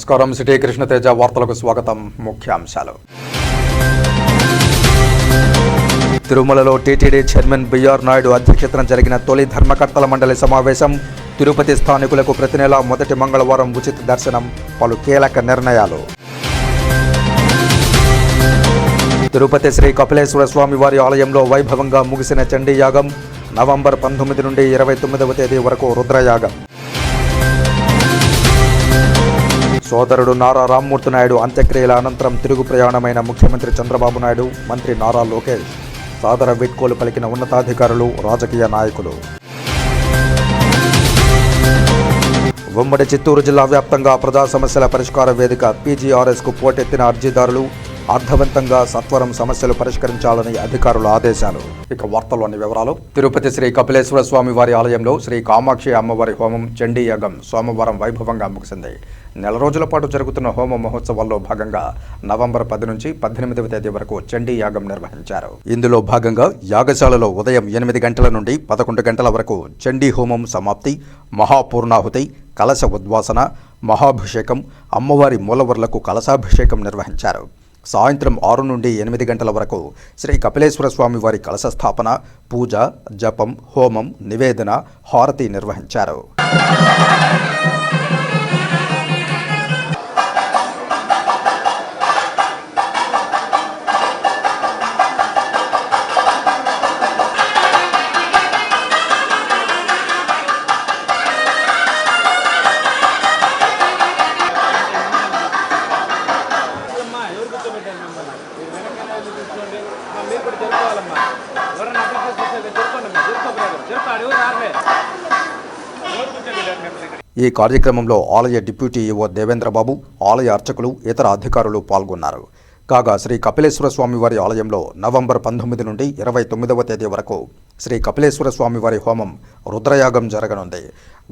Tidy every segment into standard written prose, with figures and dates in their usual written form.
నమస్కారం. సిటీ కృష్ణతేజ వార్తలకు స్వాగతం. ముఖ్యాంశాలు. తిరుమలలో టీటీడీ చైర్మన్ బిఆర్ నాయుడు అధ్యక్షతన జరిగిన తొలి ధర్మకర్తల మండలి సమావేశం. తిరుపతి స్థానికులకు ప్రతి నెల మొదటి మంగళవారం ఉచిత దర్శనం. పలు కీలక నిర్ణయాలు. తిరుపతి శ్రీ కపిలేశ్వర స్వామి వారి ఆలయంలో వైభవంగా ముగిసిన చండీ యాగం. నవంబర్ 19 నుండి 29వ తేదీ వరకు రుద్రయాగం. సోదరుడు నారా రామ్మూర్తి నాయుడు అంత్యక్రియల అనంతరం తిరుగు ప్రయాణమైన ముఖ్యమంత్రి చంద్రబాబు నాయుడు, మంత్రి నారా లోకేష్ సాదర వీడ్కోలు పలికిన ఉన్నతాధికారులు, రాజకీయ నాయకులు. ఉమ్మడి చిత్తూరు జిల్లా వ్యాప్తంగా ప్రజా సమస్యల పరిష్కార వేదిక పీజీఆర్ఎస్కు పోటెత్తిన అర్జీదారులు. అర్థవంతంగా సత్వరం సమస్యలు పరిష్కరించాలని అధికారుల ఆదేశాలు. ఇక వార్తల్లోని వివరాలు. తిరుపతి శ్రీ కపిలేశ్వర స్వామి వారి ఆలయంలో శ్రీ కామాక్షి అమ్మవారి హోమం చండీ యాగం సోమవారం వైభవంగా ముగిసింది. నెల రోజుల పాటు జరుగుతున్న హోమ మహోత్సవాల్లో భాగంగా నవంబర్ 10 నుంచి 18వ తేదీ వరకు చండీ యాగం నిర్వహించారు. ఇందులో భాగంగా యాగశాలలో ఉదయం 8 గంటల నుండి 11 గంటల వరకు చండీ హోమం సమాప్తి, మహాపూర్ణాహుతి, కలశ ఉద్వాసన, మహాభిషేకం, అమ్మవారి మూలవర్లకు కలశాభిషేకం నిర్వహించారు. సాయంత్రం 6 నుండి 8 గంటల వరకు శ్రీ కపిలేశ్వర స్వామి వారి కలశ స్థాపన, పూజ, జపం, హోమం, నివేదన, హారతి నిర్వహించారు. ఈ కార్యక్రమంలో ఆలయ డిప్యూటీ ఈవో దేవేంద్రబాబు, ఆలయ అర్చకులు, ఇతర అధికారులు పాల్గొన్నారు. కాగా శ్రీ కపిలేశ్వర స్వామి వారి ఆలయంలో నవంబర్ 19 నుండి 29వ తేదీ వరకు శ్రీ కపిలేశ్వర స్వామి వారి హోమం రుద్రయాగం జరగనుంది.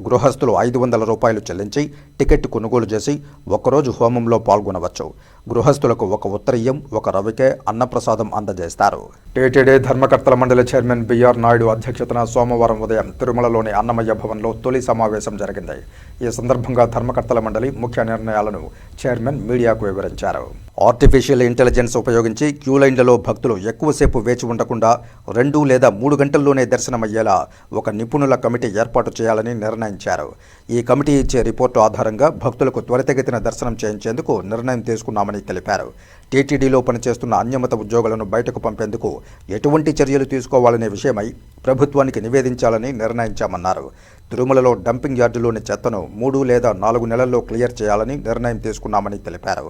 గృహస్థులు 500 రూపాయలు చెల్లించి టికెట్ కొనుగోలు చేసి ఒక్కరోజు హోమంలో పాల్గొనవచ్చు. గృహస్థులకు ఒక ఉత్తరీయం, ఒక రవికే అన్నప్రసాదం అందజేస్తారు. టీటీడీ ధర్మకర్తల మండలి చైర్మన్ బిఆర్ నాయుడు అధ్యక్షతన సోమవారం ఉదయం తిరుమలలోని అన్నమయ్య భవన్లో తొలి సమావేశం జరిగింది. ఈ సందర్భంగా ధర్మకర్తల మండలి ముఖ్య నిర్ణయాలను చైర్మన్ మీడియాకు వివరించారు. ఆర్టిఫిషియల్ ఇంటెలిజెన్స్ ఉపయోగించి క్యూలైన్లలో భక్తులు ఎక్కువసేపు వేచి ఉండకుండా 2 లేదా 3 గంటల్లోనే దర్శనమయ్యేలా ఒక నిపుణుల కమిటీ ఏర్పాటు చేయాలని నిర్ణయించారు. ఈ కమిటీ ఇచ్చే రిపోర్టు ఆధారంగా భక్తులకు త్వరితగతిన దర్శనం చేయించేందుకు నిర్ణయం తీసుకున్నామని తెలిపారు. టీటీడీలో పనిచేస్తున్న అన్యమత ఉద్యోగులను బయటకు పంపేందుకు ఎటువంటి చర్యలు తీసుకోవాలనే విషయమై ప్రభుత్వానికి నివేదించాలని నిర్ణయించామన్నారు. తిరుమలలో డంపింగ్ యార్డులోని చెత్తను 3 లేదా 4 నెలల్లో క్లియర్ చేయాలని నిర్ణయం తీసుకున్నామని తెలిపారు.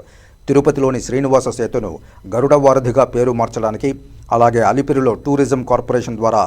తిరుపతిలోని శ్రీనివాస సేతును గరుడ వారధిగా పేరు మార్చడానికి, అలాగే అలిపిరిలో టూరిజం కార్పొరేషన్ ద్వారా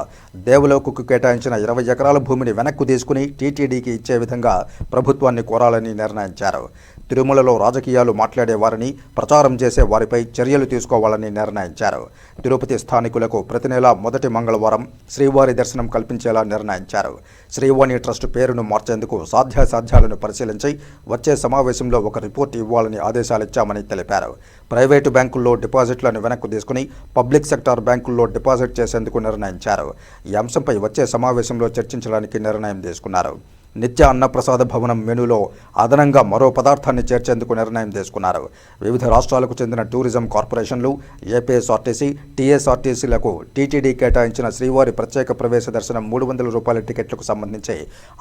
దేవలోకుకు కేటాయించిన 20 ఎకరాల భూమిని వెనక్కు తీసుకుని టీటీడీకి ఇచ్చే విధంగా ప్రభుత్వాన్ని కోరాలని నిర్ణయించారు. తిరుమలలో రాజకీయాలు మాట్లాడేవారిని, ప్రచారం చేసే వారిపై చర్యలు తీసుకోవాలని నిర్ణయించారు. తిరుపతి స్థానికులకు ప్రతి నెల మొదటి మంగళవారం శ్రీవారి దర్శనం కల్పించేలా నిర్ణయించారు. శ్రీవాణి ట్రస్ట్ పేరును మార్చేందుకు సాధ్యాసాధ్యాలను పరిశీలించి వచ్చే సమావేశంలో ఒక రిపోర్టు ఇవ్వాలని ఆదేశాలిచ్చామని తెలిపారు. ప్రైవేటు బ్యాంకుల్లో డిపాజిట్లను వెనక్కు తీసుకుని పబ్లిక్ సెక్టార్ బ్యాంకుల్లో డిపాజిట్ చేసేందుకు నిర్ణయించారు. ఈ అంశంపై వచ్చే సమావేశంలో చర్చించడానికి నిర్ణయం తీసుకున్నారు. నిత్య అన్నప్రసాద భవనం మెనూలో అదనంగా మరో పదార్థాన్ని చేర్చేందుకు నిర్ణయం తీసుకున్నారు. వివిధ రాష్ట్రాలకు చెందిన టూరిజం కార్పొరేషన్లు, ఏపీఎస్ఆర్టీసీ, టీఎస్ఆర్టీసీలకు టీటీడీ కేటాయించిన శ్రీవారి ప్రత్యేక ప్రవేశ దర్శనం 300 రూపాయల టికెట్లకు సంబంధించి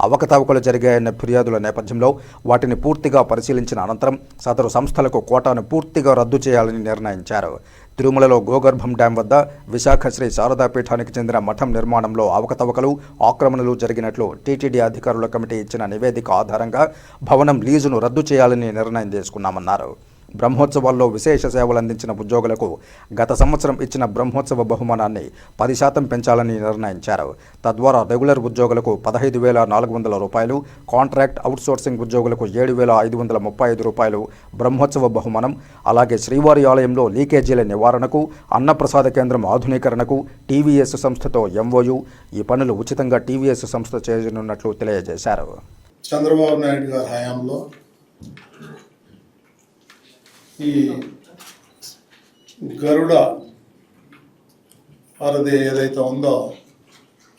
అవకతవకలు జరిగాయన్న ఫిర్యాదుల నేపథ్యంలో వాటిని పూర్తిగా పరిశీలించిన అనంతరం సదరు సంస్థలకు కోటాను పూర్తిగా రద్దు చేయాలని నిర్ణయించారు. తిరుమలలో గోగర్భం డ్యాం వద్ద విశాఖ శ్రీ శారదాపీఠానికి చెందిన మఠం నిర్మాణంలో అవకతవకలు, ఆక్రమణలు జరిగినట్లు టీటీడీ అధికారుల కమిటీ ఇచ్చిన నివేదిక ఆధారంగా భవనం లీజును రద్దు చేయాలని నిర్ణయం తీసుకున్నామన్నారు. బ్రహ్మోత్సవాల్లో విశేష సేవలు అందించిన ఉద్యోగులకు గత సంవత్సరం ఇచ్చిన బ్రహ్మోత్సవ బహుమానాన్ని 10% పెంచాలని నిర్ణయించారు. తద్వారా రెగ్యులర్ ఉద్యోగులకు 15,400 రూపాయలు, కాంట్రాక్ట్ అవుట్సోర్సింగ్ ఉద్యోగులకు 7,535 రూపాయలు బ్రహ్మోత్సవ బహుమానం, అలాగే శ్రీవారి ఆలయంలో లీకేజీల నివారణకు, అన్నప్రసాద కేంద్రం ఆధునీకరణకు టీవీఎస్ సంస్థతో ఎంఓయు, ఈ పనులు ఉచితంగా టీవీఎస్ సంస్థ చేయనున్నట్లు తెలియజేశారు. చంద్రబాబు నాయుడు గారి హయాంలో ఈ గరుడ వారిది ఏదైతే ఉందో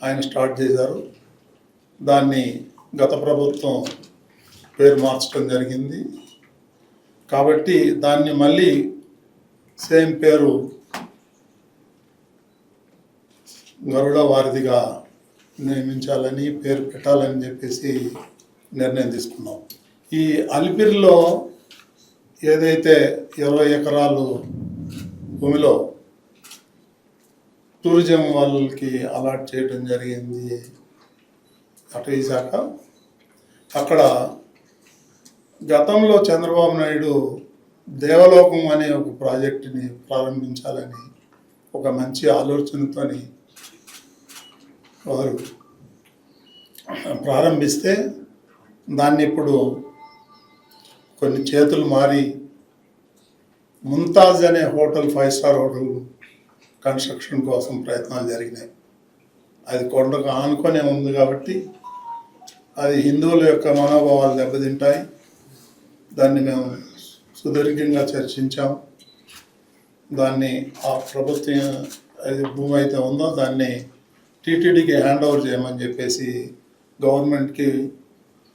ఆయన స్టార్ట్ చేశారు. దాన్ని గత ప్రభుత్వం పేరు మార్చడం జరిగింది. కాబట్టి దాన్ని మళ్ళీ సేమ్ పేరు గరుడ వారధిగా నియమించాలని, పేరు పెట్టాలని చెప్పేసి నిర్ణయం తీసుకున్నాం. ఈ అలిపిరిలో ఏదైతే 20 ఎకరాలు భూమిలో టూరిజం వాళ్ళకి అలాట్ చేయడం జరిగింది అటవీ శాఖ, అక్కడ గతంలో చంద్రబాబు నాయుడు దేవలోకం అనే ఒక ప్రాజెక్టుని ప్రారంభించాలని ఒక మంచి ఆలోచనతోని వారు ప్రారంభిస్తే దాన్ని ఇప్పుడు కొన్ని చేతులు మారి ముంతాజ్ అనే హోటల్ 5 స్టార్ హోటల్ కన్స్ట్రక్షన్ కోసం ప్రయత్నాలు జరిగినాయి. అది కొండకు ఆనుకొనే ఉంది కాబట్టి అది హిందువుల యొక్క మనోభావాలు దెబ్బతింటాయి. దాన్ని మేము సుదీర్ఘంగా చర్చించాం. దాన్ని ఆ ప్రభుత్వం అది భూమి అయితే ఉందో దాన్ని టీటీడీకి హ్యాండ్ ఓవర్ చేయమని చెప్పేసి గవర్నమెంట్కి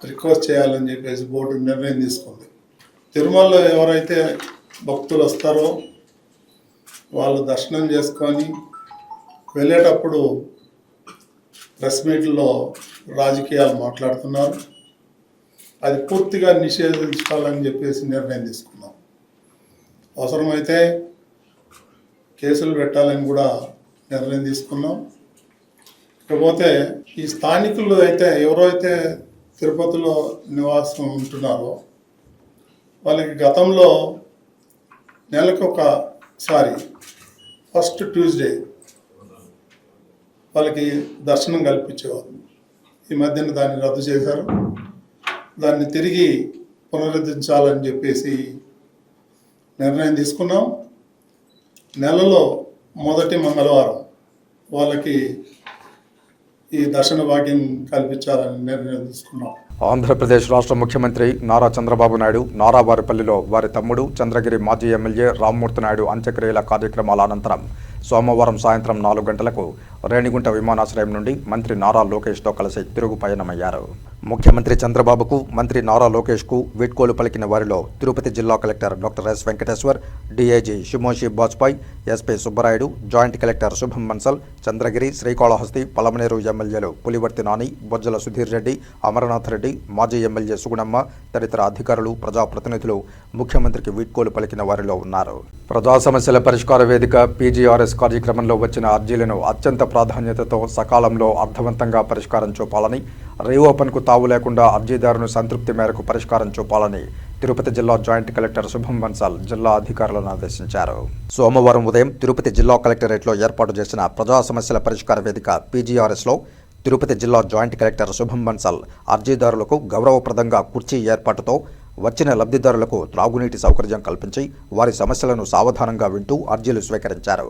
రిక్వెస్ట్ చేయాలని చెప్పేసి బోర్డు నిర్ణయం తీసుకుంది. తిరుమలలో ఎవరైతే భక్తులు వస్తారో వాళ్ళు దర్శనం చేసుకొని వెళ్ళేటప్పుడు ప్రెస్ మీట్లో రాజకీయాలు మాట్లాడుతున్నారు. అది పూర్తిగా నిషేధించాలని చెప్పేసి నిర్ణయం తీసుకున్నాం. అవసరమైతే కేసులు పెట్టాలని కూడా నిర్ణయం తీసుకున్నాం. ఇకపోతే ఈ స్థానికులు అయితే ఎవరైతే తిరుపతిలో నివాసం ఉంటున్నారో వాళ్ళకి గతంలో నెలకు ఒకసారి ఫస్ట్ ట్యూస్డే వాళ్ళకి దర్శనం కల్పించేవారు. ఈ మధ్యన దాన్ని రద్దు చేశారు. దాన్ని తిరిగి పునరుద్ధరించాలని చెప్పేసి నిర్ణయం తీసుకున్నాం. నెలలో మొదటి మంగళవారం వాళ్ళకి ఈ దర్శన భాగ్యం కల్పించాలని నిర్ణయం తీసుకున్నాం. ఆంధ్రప్రదేశ్ రాష్ట్ర ముఖ్యమంత్రి నారా చంద్రబాబు నాయుడు నారావారిపల్లిలో వారి తమ్ముడు చంద్రగిరి మాజీ ఎమ్మెల్యే రామ్మూర్తి నాయుడు అంత్యక్రియల కార్యక్రమాల అనంతరం సోమవారం సాయంత్రం 4 గంటలకు రేణిగుంట విమానాశ్రయం నుండి మంత్రి నారా లోకేష్తో కలిసి తిరుగు పయనమయ్యారు. ముఖ్యమంత్రి చంద్రబాబుకు మంత్రి నారా లోకేష్కు వీడ్కోలు పలికిన వారిలో తిరుపతి జిల్లా collector doctor S Venkateshwar, DIG Shemushi Bajpai, SP Subbarayudu, joint collector Shubham Bansal, Chandragiri, Srikalahasti, Palamaner ఎమ్మెల్యేలు పులివర్తి నాని, బొజ్జల సుధీర్ రెడ్డి, అమరనాథ్ రెడ్డి, మాజీ ఎమ్మెల్యే సుగుణమ్మ తదితర అధికారులు, ప్రజాప్రతినిధులు ముఖ్యమంత్రికి వీడ్కోలు పలికిన వారిలో ఉన్నారు. ప్రజా సమస్యల పరిష్కార వేదిక పీజీఆర్ఎస్ కార్యక్రమంలో వచ్చిన అర్జీలను అత్యంత ప్రాధాన్యతతో సకాలంలో అర్థవంతంగా పరిష్కారం చూపాలని, రీఓపెన్కు తావు లేకుండా అర్జీదారును సంతృప్తి మేరకు పరిష్కారం చూపాలని తిరుపతి జిల్లా జాయింట్ కలెక్టర్ శుభం బన్సల్ జిల్లా అధికారులను ఆదేశించారు. సోమవారం ఉదయం తిరుపతి జిల్లా కలెక్టరేట్లో ఏర్పాటు చేసిన ప్రజా సమస్యల పరిష్కార వేదిక పీజీఆర్ఎస్లో తిరుపతి జిల్లా జాయింట్ కలెక్టర్ శుభం బన్సల్ అర్జీదారులకు గౌరవప్రదంగా కుర్చీ ఏర్పాటుతో వచ్చిన లబ్ధిదారులకు త్రాగునీటి సౌకర్యం కల్పించి వారి సమస్యలను సావధానంగా వింటూ అర్జీలు స్వీకరించారు.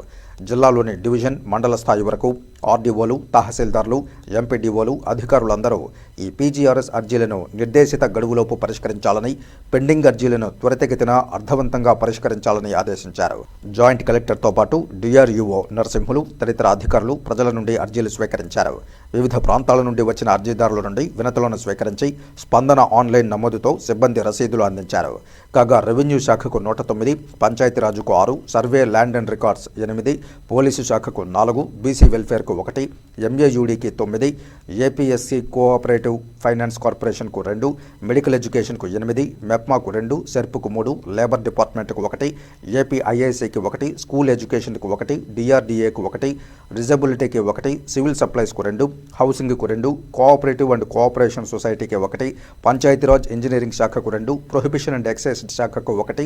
జిల్లాలోని డివిజన్, మండల స్థాయి వరకు ఆర్డీఓలు, తహసీల్దార్లు, ఎంపీడీఓలు, అధికారులందరూ ఈ పీజీఆర్ఎస్ అర్జీలను నిర్దేశిత గడువులోపు పరిష్కరించాలని, పెండింగ్ అర్జీలను త్వరితగతిన అర్థవంతంగా పరిష్కరించాలని ఆదేశించారు. జాయింట్ కలెక్టర్తో పాటు డిఆర్యూఓ నరసింహులు తదితర అధికారులు ప్రజల నుండి అర్జీలు స్వీకరించారు. వివిధ ప్రాంతాల నుండి వచ్చిన అర్జీదారుల నుండి వినతులను స్వీకరించి స్పందన ఆన్లైన్ నమోదుతో సిబ్బంది రసీదులు అందించారు. కాగా రెవెన్యూ శాఖకు 109, పంచాయతీరాజుకు 6, survey land and records 8, police శాఖకు 4, బీసీ వెల్ఫేర్కు 1, ఎంఏయూడీకి 9, ఏపీఎస్సీ కోఆపరేటివ్ ఫైనాన్స్ కార్పొరేషన్కు 2, మెడికల్ ఎడ్యుకేషన్కు 8, మెప్మాకు 2, సెర్పుకు 3, లేబర్ డిపార్ట్మెంట్కు 1, ఏపీఐఐసీకి 1, స్కూల్ ఎడ్యుకేషన్కు 1, డిఆర్డీఏకు 1, డిజబిలిటీకి 1, సివిల్ సప్లైస్కు 2, హౌసింగ్కు 2, కోఆపరేటివ్ అండ్ కోఆపరేషన్ సొసైటీకి 1, పంచాయతీరాజ్ ఇంజనీరింగ్ శాఖకు 2, ప్రొహిబిషన్ అండ్ ఎక్సైజ్ శాఖకు 1,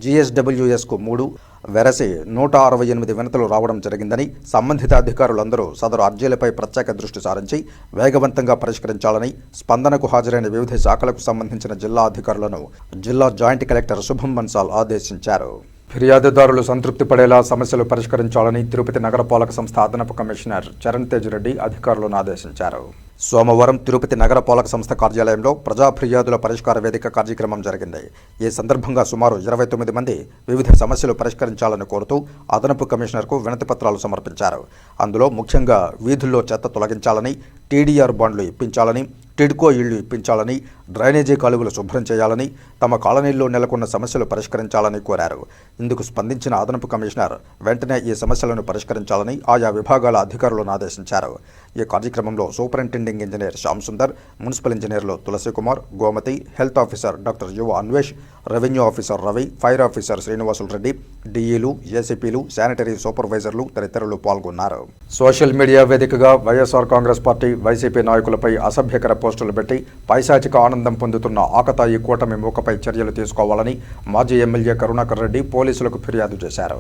జిఎస్డబ్ల్యూఎస్కు 3 వెరసి 168 వినతులు రావడం జరిగిందని, సంబంధిత అధికారులందరూ సదరు అర్జీలపై ప్రత్యేక దృష్టి సారించి వేగవంతంగా పరిష్కరించాలని స్పందనకు హాజరైన వివిధ శాఖలకు సంబంధించిన జిల్లా అధికారులను జిల్లా జాయింట్ కలెక్టర్ శుభం బన్సాల్ ఆదేశించారు. ఫిర్యాదుదారులు సంతృప్తి పడేలా సమస్యలు పరిష్కరించాలని తిరుపతి నగరపాలక సంస్థ అదనపు కమిషనర్ చరణ్ తేజ్ రెడ్డి అధికారులను ఆదేశించారు. సోమవారం తిరుపతి నగరపాలక సంస్థ కార్యాలయంలో ప్రజా ఫిర్యాదుల పరిష్కార వేదిక కార్యక్రమం జరిగింది. ఈ సందర్భంగా సుమారు 29 మంది వివిధ సమస్యలు పరిష్కరించాలని కోరుతూ అదనపు కమిషనర్కు వినతి పత్రాలు సమర్పించారు. అందులో ముఖ్యంగా వీధుల్లో చెత్త తొలగించాలని, టీడీఆర్ బాండ్లు ఇప్పించాలని, టిడ్కో ఇళ్లు ఇప్పించాలని, డ్రైనేజీ కాలువలు శుభ్రం చేయాలని, తమ కాలనీల్లో నెలకొన్న సమస్యలు పరిష్కరించాలని కోరారు. ఇందుకు స్పందించిన అదనపు కమిషనర్ వెంటనే ఈ సమస్యలను పరిష్కరించాలని ఆయా విభాగాల అధికారులను ఆదేశించారు. ఈ కార్యక్రమంలో superintending engineer Shyam Sundar, municipal ఇంజనీర్లు Tulasikumar, Gomathi, health officer doctor Yuva Anvesh, revenue officer Ravi, fire officer Srinivasulu Reddy, డీఈలు, ఏసీపీలు, శానిటరీ సూపర్వైజర్లు తదితరులు పాల్గొన్నారు. సోషల్ మీడియా వేదికగా వైఎస్ఆర్ కాంగ్రెస్ పార్టీ, వైసీపీ నాయకులపై అసభ్యకర పోస్టులు పెట్టి పైశాచిక ఆనందం పొందుతున్న ఆకతాయి కూటమి మూకపై చర్యలు తీసుకోవాలని మాజీ ఎమ్మెల్యే కరుణాకర్ రెడ్డి పోలీసులకు ఫిర్యాదు చేశారు.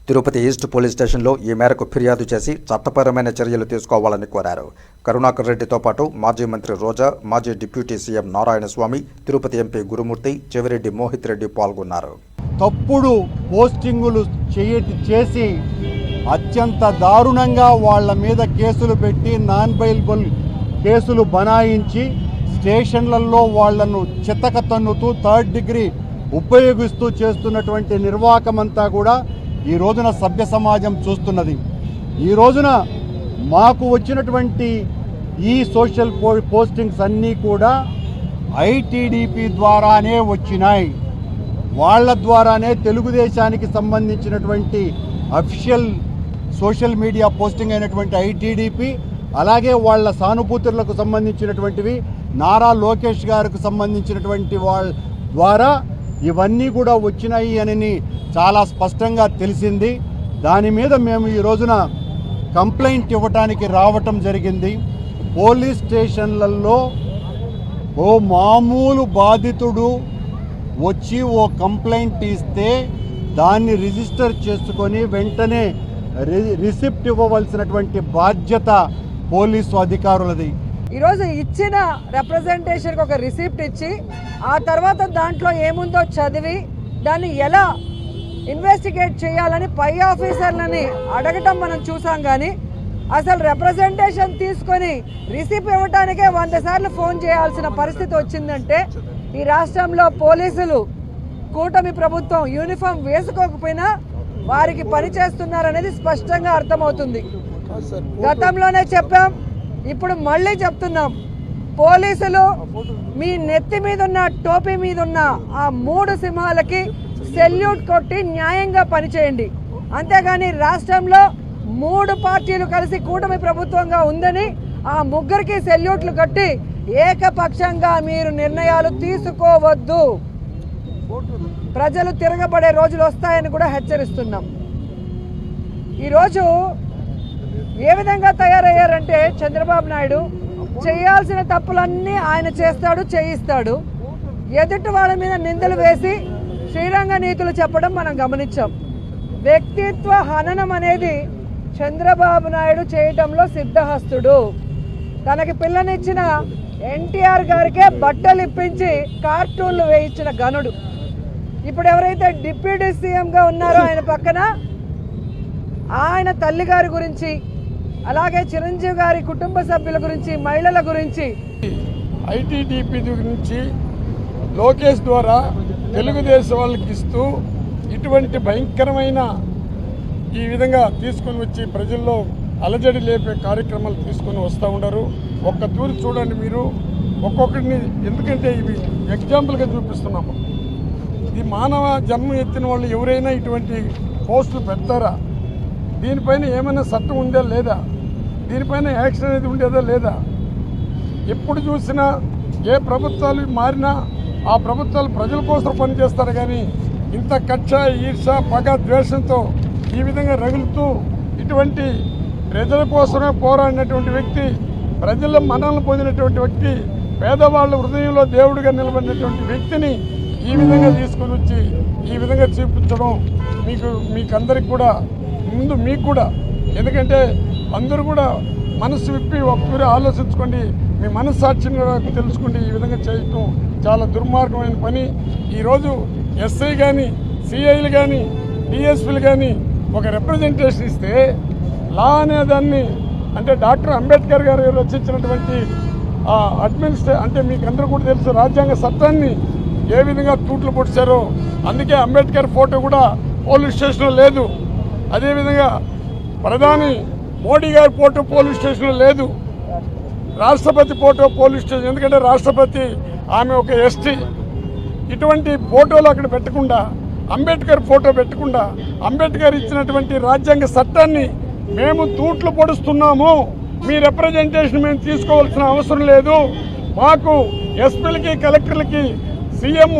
తిరుపతి ఈస్ట్ పోలీస్ స్టేషన్లో ఈ మేరకు ఫిర్యాదు చేసి చట్టపరమైన చర్యలు తీసుకోవాలని కోరారు. కరుణాకర్ రెడ్డితో పాటు మాజీ మంత్రి రోజా, మాజీ deputy CM Narayanaswamy, Tirupati MP Gurumurthy, Chevireddy Mohith Reddy పాల్గొన్నారు. తప్పుడు పోస్టింగులు చేసి అత్యంత దారుణంగా వాళ్ళ మీద కేసులు పెట్టి నాన్ బెయిలబుల్ కేసులు బనాయించి స్టేషన్లలో వాళ్లను చితక తన్నుతూ థర్డ్ డిగ్రీ ఉపయోగిస్తూ చేస్తున్నటువంటి నిర్వాహకమంతా కూడా ఈ రోజున సభ్య సమాజం చూస్తున్నది. ఈ రోజున మాకు వచ్చినటువంటి ఈ సోషల్ పోస్టింగ్స్ అన్నీ కూడా ఐటీడీపీ ద్వారానే వచ్చినాయి. వాళ్ళ ద్వారానే తెలుగుదేశానికి సంబంధించినటువంటి అఫీషియల్ సోషల్ మీడియా పోస్టింగ్ అయినటువంటి ఐటీడీపీ, అలాగే వాళ్ళ సానుభూతులకు సంబంధించినటువంటివి నారా లోకేష్ గారికి సంబంధించినటువంటి వాళ్ళ ద్వారా ఇవన్నీ కూడా వచ్చినాయి అని చాలా స్పష్టంగా తెలిసింది. దాని మీద మేము ఈ రోజున కంప్లైంట్ ఇవ్వటానికి రావటం జరిగింది. పోలీస్ స్టేషన్లలో ఓ మామూలు బాధితుడు వచ్చి ఓ కంప్లైంట్ ఇస్తే దాన్ని రిజిస్టర్ చేసుకొని వెంటనే రిసిప్ట్ ఇవ్వవలసినటువంటి బాధ్యత పోలీసు అధికారులది. ఈరోజు ఇచ్చిన రిప్రజెంటేషన్కి ఒక రిసిప్ట్ ఇచ్చి ఆ తర్వాత దాంట్లో ఏముందో చదివి దాన్ని ఎలా ఇన్వెస్టిగేట్ చేయాలని పై ఆఫీసర్లని అడగటం మనం చూసాం. కానీ అసలు రిప్రజెంటేషన్ తీసుకొని రిసిప్ట్ ఇవ్వడానికే 100 సార్లు ఫోన్ చేయాల్సిన పరిస్థితి వచ్చిందంటే ఈ రాష్ట్రంలో పోలీసులు కూటమి ప్రభుత్వం యూనిఫామ్ వేసుకోకపోయినా వారికి పని చేస్తున్నారనేది స్పష్టంగా అర్థమవుతుంది. గతంలోనే చెప్పాం, ఇప్పుడు మళ్ళీ చెప్తున్నాం, పోలీసులు మీ నెత్తి మీద ఉన్న టోపీ మీద ఉన్న ఆ 3 సింహాలకి సెల్యూట్ కొట్టి న్యాయంగా పనిచేయండి. అంతేగాని రాష్ట్రంలో 3 పార్టీలు కలిసి కూటమి ప్రభుత్వంగా ఉందని ఆ 3కి సెల్యూట్లు కట్టి ఏకపక్షంగా మీరు నిర్ణయాలు తీసుకోవద్దు. ప్రజలు తిరగబడే రోజులు వస్తాయని కూడా హెచ్చరిస్తున్నాం. ఈరోజు ఏ విధంగా తయారయ్యారంటే చంద్రబాబు నాయుడు చేయాల్సిన తప్పులన్నీ ఆయన చేస్తాడు, చేయిస్తాడు. ఎదుటి వాళ్ళ మీద నిందలు వేసి శ్రీరంగ నీతులు చెప్పడం మనం గమనించాం. వ్యక్తిత్వ హననం అనేది చంద్రబాబు నాయుడు చేయటంలో సిద్ధహస్తుడు. తనకి పిల్లనిచ్చిన ఎన్టీఆర్ గారికే బట్టలు ఇప్పించి కార్టూన్లు వేయించిన గనుడు. ఇప్పుడు ఎవరైతే డిప్యూటీ సీఎంగా ఉన్నారో ఆయన పక్కన ఆయన తల్లి గారి గురించి, అలాగే చిరంజీవి గారి కుటుంబ సభ్యుల గురించి, మహిళల గురించి, ఐటీడీపీ గురించి లోకేష్ ద్వారా తెలుగుదేశం వాళ్ళకి ఇస్తూ ఇటువంటి భయంకరమైన ఈ విధంగా తీసుకొని వచ్చి ప్రజల్లో అలజడి లేపే కార్యక్రమాలు తీసుకొని వస్తూ ఉండరు. ఒక్క తూరి చూడండి మీరు ఒక్కొక్కరిని, ఎందుకంటే ఇవి ఎగ్జాంపుల్గా చూపిస్తున్నాము. ఈ మానవ జన్మ ఎత్తిన వాళ్ళు ఎవరైనా ఇటువంటి పోస్టులు పెడతారా? దీనిపైన ఏమైనా చట్టం ఉందా లేదా? దీనిపైన యాక్షన్ అనేది ఉండేదా లేదా? ఎప్పుడు చూసినా ఏ ప్రభుత్వాలు మారినా ఆ ప్రభుత్వాలు ప్రజల కోసం పనిచేస్తారు. కానీ ఇంత కక్ష, ఈర్ష, పగ, ద్వేషంతో ఈ విధంగా రగులుతూ ఇటువంటి ప్రజల కోసమే పోరాడినటువంటి వ్యక్తి, ప్రజల మన్ననలు పొందినటువంటి వ్యక్తి, పేదవాళ్ళ హృదయంలో దేవుడిగా నిలబడినటువంటి వ్యక్తిని ఈ విధంగా తీసుకొని వచ్చి ఈ విధంగా చూపించడం మీకందరికి కూడా, ముందు మీకు కూడా, ఎందుకంటే అందరూ కూడా మనసు విప్పి ఒక్కరు ఆలోచించుకోండి, మీ మనస్సాక్షిని కూడా తెలుసుకోండి. ఈ విధంగా చేయటం చాలా దుర్మార్గమైన పని. ఈరోజు ఎస్ఐ కానీ, సిఐలు కానీ, డిఎస్పీలు కానీ ఒక రిప్రజెంటేషన్ ఇస్తే లా అనేదాన్ని, అంటే డాక్టర్ అంబేద్కర్ గారు రచించినటువంటి అంటే మీకు అందరూ కూడా తెలుసు, రాజ్యాంగ చట్టాన్ని ఏ విధంగా తూట్లు పొడిచారో. అందుకే అంబేద్కర్ ఫోటో కూడా పోలీస్ స్టేషన్లో లేదు. అదేవిధంగా ప్రధాని మోడీ గారి ఫోటో పోలీస్ స్టేషన్లో లేదు. రాష్ట్రపతి ఫోటో పోలీస్ స్టేషన్, ఎందుకంటే రాష్ట్రపతి ఆమె ఒక ఎస్టీ, ఇటువంటి ఫోటోలు అక్కడ పెట్టకుండా, అంబేద్కర్ ఫోటో పెట్టకుండా, అంబేద్కర్ ఇచ్చినటువంటి రాజ్యాంగ చట్టాన్ని మేము తూట్లు పొడుస్తున్నాము, మీ రిప్రజెంటేషన్ మేము తీసుకోవాల్సిన అవసరం లేదు, మాకు ఎస్పీలకి కలెక్టర్లకి సీఎం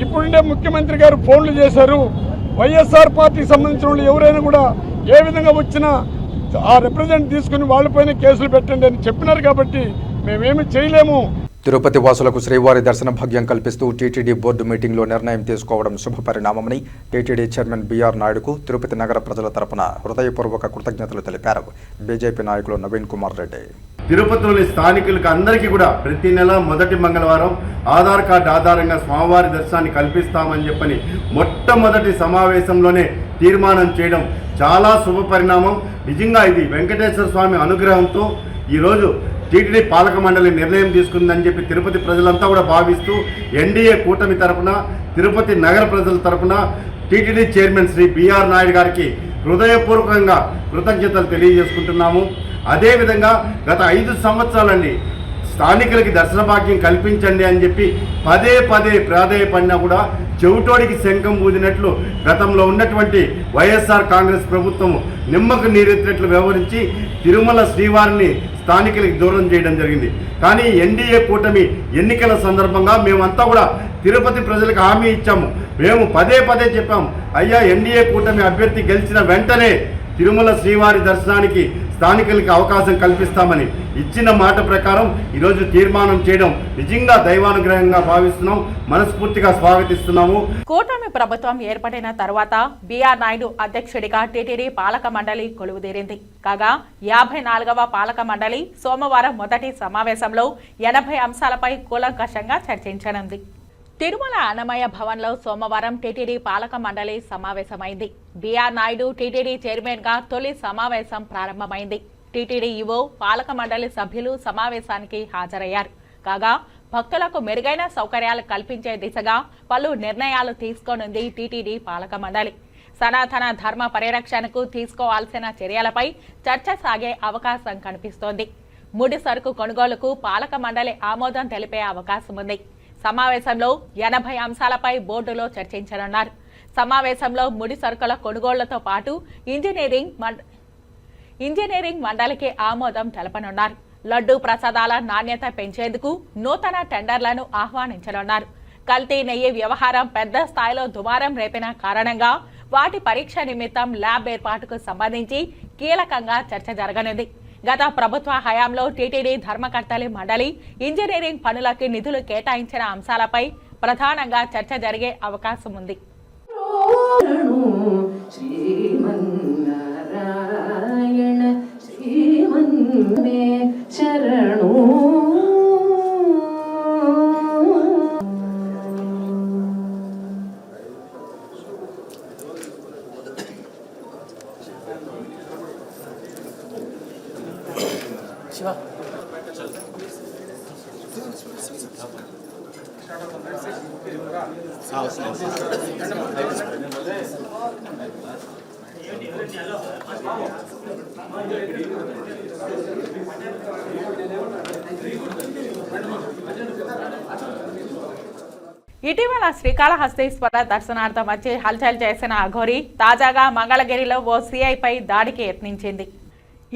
ఇప్పుడుండే ముఖ్యమంత్రి గారు ఫోన్లు చేశారు, వైఎస్ఆర్ పార్టీకి సంబంధించిన వాళ్ళు ఎవరైనా కూడా ఏ విధంగా వచ్చినా ఆ రిప్రజెంట్ తీసుకుని వాళ్ళపైన కేసులు పెట్టండి అని చెప్పినారు కాబట్టి మేమేమి చేయలేము. తిరుపతి వాసులకు శ్రీవారి దర్శన భాగ్యం కల్పిస్తూ టీటీడీ బోర్డు మీటింగ్లో నిర్ణయం తీసుకోవడం శుభపరిణామమని టీటీడీ చైర్మన్ బీఆర్ నాయుడుకు తిరుపతి నగర ప్రజల తరపున హృదయపూర్వక కృతజ్ఞతలు తెలిపారు బీజేపీ నాయకులు నవీన్ కుమార్ రెడ్డి. తిరుపతిలోని స్థానికులకు అందరికీ కూడా ప్రతి నెల మొదటి మంగళవారం ఆధార్ కార్డు ఆధారంగా స్వామివారి దర్శనాన్ని కల్పిస్తామని చెప్పని మొట్టమొదటి సమావేశంలోనే తీర్మానం చేయడం చాలా శుభపరిణామం. నిజంగా ఇది వెంకటేశ్వర స్వామి అనుగ్రహంతో ఈరోజు టీటీడీ పాలక మండలి నిర్ణయం తీసుకుందని చెప్పి తిరుపతి ప్రజలంతా కూడా భావిస్తూ ఎన్డీఏ కూటమి తరఫున తిరుపతి నగర ప్రజల తరఫున TTD chairman Shri BR Naidu గారికి హృదయపూర్వకంగా కృతజ్ఞతలు తెలియజేసుకుంటున్నాము. అదేవిధంగా గత 5 సంవత్సరాలండి స్థానికులకి దర్శన భాగ్యం కల్పించండి అని చెప్పి పదే ప్రాధేయపడినా కూడా చెవిటోడికి శంఖం ఊదినట్లు గతంలో ఉన్నటువంటి వైఎస్ఆర్ కాంగ్రెస్ ప్రభుత్వం నిమ్మకు నీరెత్తినట్లు వ్యవహరించి తిరుమల శ్రీవారిని స్థానికులకి దూరం చేయడం జరిగింది. కానీ ఎన్డీఏ కూటమి ఎన్నికల సందర్భంగా మేమంతా కూడా తిరుపతి ప్రజలకు హామీ ఇచ్చాము. మేము పదే చెప్పాము, అయ్యా ఎన్డీఏ కూటమి అభ్యర్థి గెలిచిన వెంటనే తిరుమల శ్రీవారి దర్శనానికి స్థానికులకి అవకాశం కల్పిస్తామని ఇచ్చిన మాట ప్రకారం ఈరోజు తీర్మానం చేయడం నిజంగా దైవానుగ్రహంగా భావిస్తున్నాం, మనస్ఫూర్తిగా స్వాగతిస్తున్నాము. కూటమి ప్రభుత్వం ఏర్పడిన తర్వాత బీఆర్ నాయుడు అధ్యక్షుడిగా టీటీడీ పాలక మండలి కొలువుదీరింది. కాగా 54వ పాలక మండలి సోమవారం మొదటి సమావేశంలో 80 అంశాలపై కూలంకషంగా చర్చించనుంది. తిరుమల అన్నమయ్య భవన్లో సోమవారం టీటీడీ పాలక మండలి సమావేశమైంది. బీఆర్ నాయుడు టీటీడీ చైర్మన్ గా తొలి సమావేశం ప్రారంభమైంది. టీటీడీ ఈవో పాలక మండలి సభ్యులు సమావేశానికి హాజరయ్యారు. కాగా భక్తులకు మెరుగైన సౌకర్యాలు కల్పించే దిశగా పలు నిర్ణయాలు తీసుకోనుంది టీటీడీ పాలక మండలి. సనాతన ధర్మ పరిరక్షణకు తీసుకోవాల్సిన చర్యలపై చర్చ సాగే అవకాశం కనిపిస్తోంది. ముడి సరుకు కొనుగోలుకు పాలక మండలి ఆమోదం తెలిపే అవకాశం ఉంది. సమావేశంలో 80 అంశాలపై బోర్డులో చర్చించనున్నారు. సమావేశంలో ముడి సరుకుల కొనుగోళ్లతో పాటు ఇంజనీరింగ్ మండలికి ఆమోదం తెలపనున్నారు. లడ్డూ ప్రసాదాల నాణ్యత పెంచేందుకు నూతన టెండర్లను ఆహ్వానించనున్నారు. కల్తీ నెయ్యి వ్యవహారం పెద్ద స్థాయిలో దుమారం రేపిన కారణంగా వాటి పరీక్ష నిమిత్తం ల్యాబ్ ఏర్పాటుకు సంబంధించి కీలకంగా చర్చ జరగనుంది. గత ప్రభుత్వ హయాంలో టీటీడీ ధర్మకర్తలి మండలి ఇంజనీరింగ్ పనులకి నిధులు కేటాయించిన అంశాలపై ప్రధానంగా చర్చ జరిగే అవకాశం ఉంది. ఇటీవల శ్రీకాళహస్తీశ్వర దర్శనార్థం వచ్చి హల్చల్ చేసిన అఘోరి తాజాగా మంగళగిరిలో ఓ సీఐపై దాడికి యత్నించింది.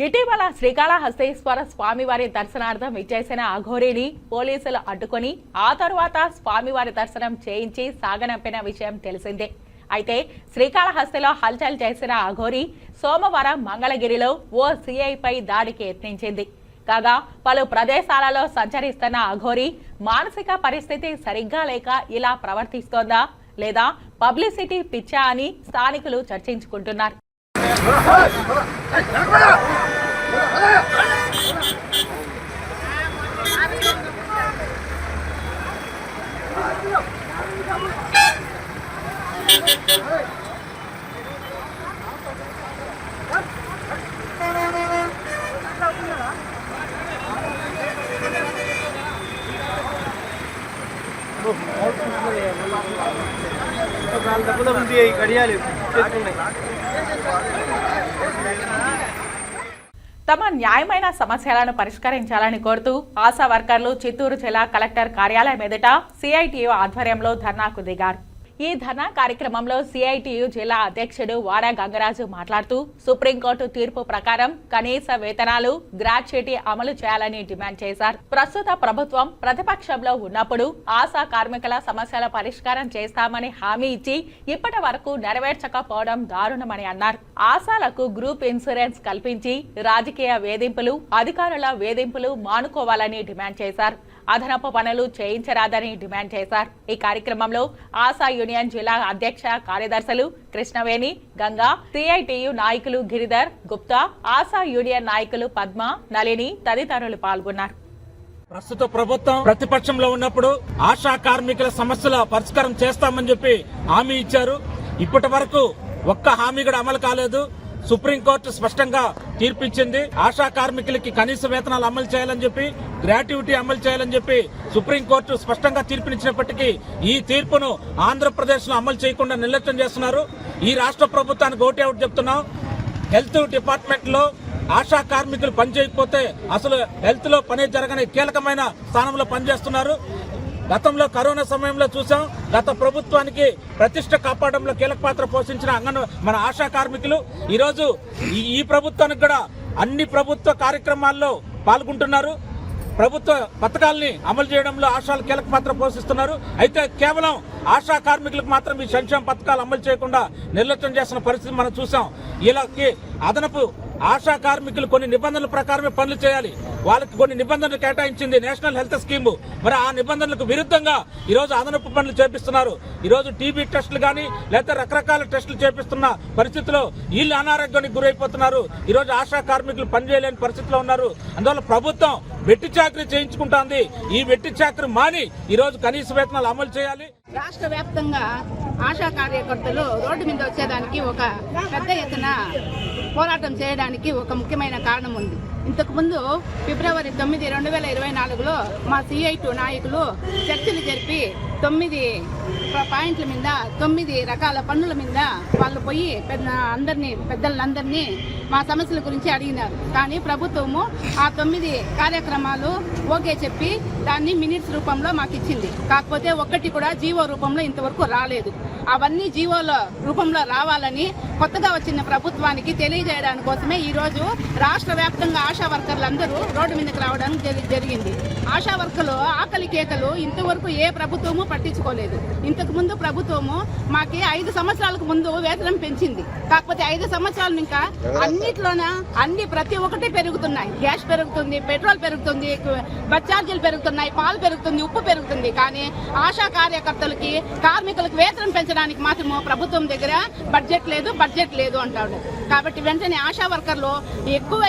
ఇటీవల శ్రీకాళహస్తీశ్వర స్వామివారి దర్శనార్థం విచ్చేసిన అఘోరిని పోలీసులు అడ్డుకొని ఆ తరువాత స్వామివారి దర్శనం చేయించి సాగనంపిన విషయం తెలిసిందే. అయితే శ్రీకాళహస్తిలో హల్చల్ చేసిన అఘోరి సోమవారం మంగళగిరిలో ఓ సీఐపై దాడికి యత్నించింది. కాగా పలు ప్రదేశాలలో సంచరిస్తున్న అఘోరి మానసిక పరిస్థితి సరిగ్గా లేక ఇలా ప్రవర్తిస్తోందా లేదా పబ్లిసిటీ పిచ్చా అని స్థానికులు చర్చించుకుంటున్నారు. తమ న్యాయమైన సమస్యలను పరిష్కరించాలని కోరుతూ ఆశా వర్కర్లు చిత్తూరు జిల్లా కలెక్టర్ కార్యాలయం ఎదుట సిఐటియు ఆధ్వర్యంలో ధర్నాకు దిగారు. ఈ ధర్నా కార్యక్రమంలో సిఐటియు జిల్లా అధ్యక్షుడు వాడ గంగరాజు మాట్లాడుతూ సుప్రీంకోర్టు తీర్పు ప్రకారం కనీస వేతనాలు గ్రాట్యుటీ అమలు చేయాలని డిమాండ్ చేశారు. ప్రస్తుత ప్రభుత్వం ప్రతిపక్షంలో ఉన్నప్పుడు ఆశా కార్మికుల సమస్యల పరిష్కారం చేస్తామని హామీ ఇచ్చి ఇప్పటి వరకు నెరవేర్చకపోవడం దారుణమని అన్నారు. ఆశాలకు గ్రూప్ ఇన్సూరెన్స్ కల్పించి రాజకీయ వేధింపులు, అధికారుల వేధింపులు మానుకోవాలని డిమాండ్ చేశారు. అదనపు పనులు చేయించరాదని డిమాండ్ చేశారు. ఈ కార్యక్రమంలో ఆశా యూనియన్ జిల్లా అధ్యక్ష కార్యదర్శులు కృష్ణవేణి, గంగా, సిఐటియు నాయకులు గిరిధర్, గుప్తా, ఆశా యూనియన్ నాయకులు పద్మ, నళిని తదితరులు పాల్గొన్నారు. ప్రస్తుత ప్రభుత్వం ప్రతిపక్షంలో ఉన్నప్పుడు ఆశా కార్మికుల సమస్యల పరిష్కారం చేస్తామని చెప్పి హామీ ఇచ్చారు. ఇప్పటి వరకు ఒక్క హామీ కూడా అమలు కాలేదు. సుప్రీంకోర్టు స్పష్టంగా తీర్పిచ్చింది. ఆశా కార్మికులకి కనీస వేతనాలు అమలు చేయాలని చెప్పి, గ్రాట్యుటీ అమలు చేయాలని చెప్పి సుప్రీంకోర్టు స్పష్టంగా తీర్పునిచ్చినప్పటికీ ఈ తీర్పును ఆంధ్రప్రదేశ్ లో అమలు చేయకుండా నిర్లక్ష్యం చేస్తున్నారు. ఈ రాష్ట్ర ప్రభుత్వానికి ఒకటే ఒకటి చెప్తున్నాం, హెల్త్ డిపార్ట్మెంట్ లో ఆశా కార్మికులు పనిచేయకపోతే అసలు హెల్త్ లో పని జరగని కీలకమైన స్థానంలో పనిచేస్తున్నారు. గతంలో కరోనా సమయంలో చూసాం, గత ప్రభుత్వానికి ప్రతిష్ట కాపాడంలో కీలక పాత్ర పోషించిన మన ఆశా కార్మికులు ఈరోజు ఈ ప్రభుత్వానికి కూడా అన్ని ప్రభుత్వ కార్యక్రమాల్లో పాల్గొంటున్నారు. ప్రభుత్వ పథకాలని అమలు చేయడంలో ఆశాలు కీలక పాత్ర పోషిస్తున్నారు. అయితే కేవలం ఆశా కార్మికులకు మాత్రం ఈ సంక్షేమ పథకాలు అమలు చేయకుండా నిర్లక్ష్యం చేస్తున్న పరిస్థితి మనం చూసాం. వీళ్ళకి అదనపు ఆశా కార్మికులు కొన్ని నిబంధనల ప్రకారమే పనులు చేయాలి. వాళ్ళకి కొన్ని నిబంధనలు కేటాయించింది నేషనల్ హెల్త్ స్కీమ్. మరి ఆ నిబంధనలకు విరుద్ధంగా ఈరోజు అదనపు పనులు చేపిస్తున్నారు. ఈరోజు టీబీ టెస్టులు కానీ లేదా రకరకాల టెస్టులు చేపిస్తున్న పరిస్థితిలో వీళ్ళు అనారోగ్యానికి గురైపోతున్నారు. ఈరోజు ఆశా కార్మికులు పనిచేయలేని పరిస్థితిలో ఉన్నారు. అందువల్ల ప్రభుత్వం వెట్టి చాకరీ చేయించుకుంటోంది. ఈ వెట్టి చాకరీ మాని ఈరోజు కనీస వేతనాలు అమలు చేయాలి. రాష్ట్ర వ్యాప్తంగా ఆశా కార్యకర్తలు రోడ్డు మీద వచ్చేదానికి ఒక పెద్ద ఎత్తున పోరాటం చేయడానికి ఒక ముఖ్యమైన కారణం ఉంది. ఇంతకు ముందు ఫిబ్రవరి 9, 2024లో మా సిఐ2 నాయకులు చర్చలు జరిపి 9 పాయింట్ల మీద 9 రకాల పన్నుల మీద వాళ్ళు పోయి పెద్దలందరినీ మా సమస్యల గురించి అడిగినారు. కానీ ప్రభుత్వము ఆ 9 కార్యక్రమాలు ఓకే చెప్పి దాన్ని మినిట్స్ రూపంలో మాకు ఇచ్చింది. కాకపోతే ఒక్కటి కూడా జీవో రూపంలో ఇంతవరకు రాలేదు. అవన్నీ జీవోల రూపంలో రావాలని కొత్తగా వచ్చిన ప్రభుత్వానికి తెలియజేయడానికి కోసమే ఈరోజు రాష్ట్ర వ్యాప్తంగా ఆశా వర్కర్లందరూ రోడ్డు మీదకి రావడం జరిగింది. ఆశా వర్కర్లు ఆకలి కేకలు ఇంతవరకు ఏ ప్రభుత్వము పట్టించుకోలేదు. ఇంతకు ముందు ప్రభుత్వము మాకి 5 సంవత్సరాలకు ముందు వేతనం పెంచింది. కాకపోతే 5 సంవత్సరాలు ఇంకా అన్నిట్లోన ప్రతి ఒక్కటి పెరుగుతున్నాయి. గ్యాస్ పెరుగుతుంది, పెట్రోల్ పెరుగుతుంది, బస్ ఛార్జీలు పెరుగుతున్నాయి, పాలు పెరుగుతుంది, ఉప్పు పెరుగుతుంది. కానీ ఆశా కార్యకర్తలకి కార్మికులకు వేతనం పెంచడానికి మాత్రము ప్రభుత్వం దగ్గర బడ్జెట్ లేదు అంటాడు. కాబట్టి వెంటనే ఆశా వర్కర్లు ఎక్కువ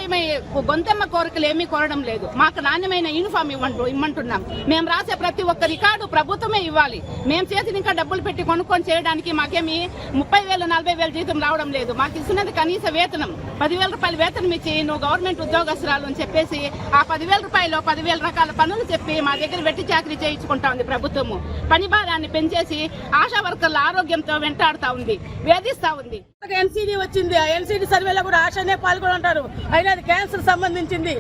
గొంతెమ్మ కోరికలు ఏమీ కోరడం లేదు. మాకు నాణ్యమైన యూనిఫామ్ ఇమ్మంటున్నాం. మేము రాసే ప్రతి ఒక్క రికార్డు ప్రభుత్వమే ఇవ్వాలి. మేము చేసిన ఇంకా డబ్బులు పెట్టి కొనుక్కొని చేయడానికి మాకేమి 30,000, 40,000 జీతం రావడం లేదు. మాకు ఇస్తున్నది కనీస వేతనం 10,000 రూపాయలు వేతనం ఇచ్చి నువ్వు గవర్నమెంట్ ఉద్యోగస్తురాలు అని చెప్పేసి ఆ 10,000 రూపాయలు 10,000 రకాల పనులు చెప్పి మా దగ్గర వెట్టి చాకరీ చేయించుకుంటా ఉంది ప్రభుత్వము. పని భారాన్ని పెంచేసి ఆశా వర్కర్ల ఆరోగ్యంతో వెంటాడుతా ఉంది, వేధిస్తా ఉంది. ఎన్సీడీ వచ్చింది. ఆ ఎన్సీడీ సర్వేలో కూడా ఆశనే పాల్గొంటారు. అయినా అది క్యాన్సర్ సంబంధించింది.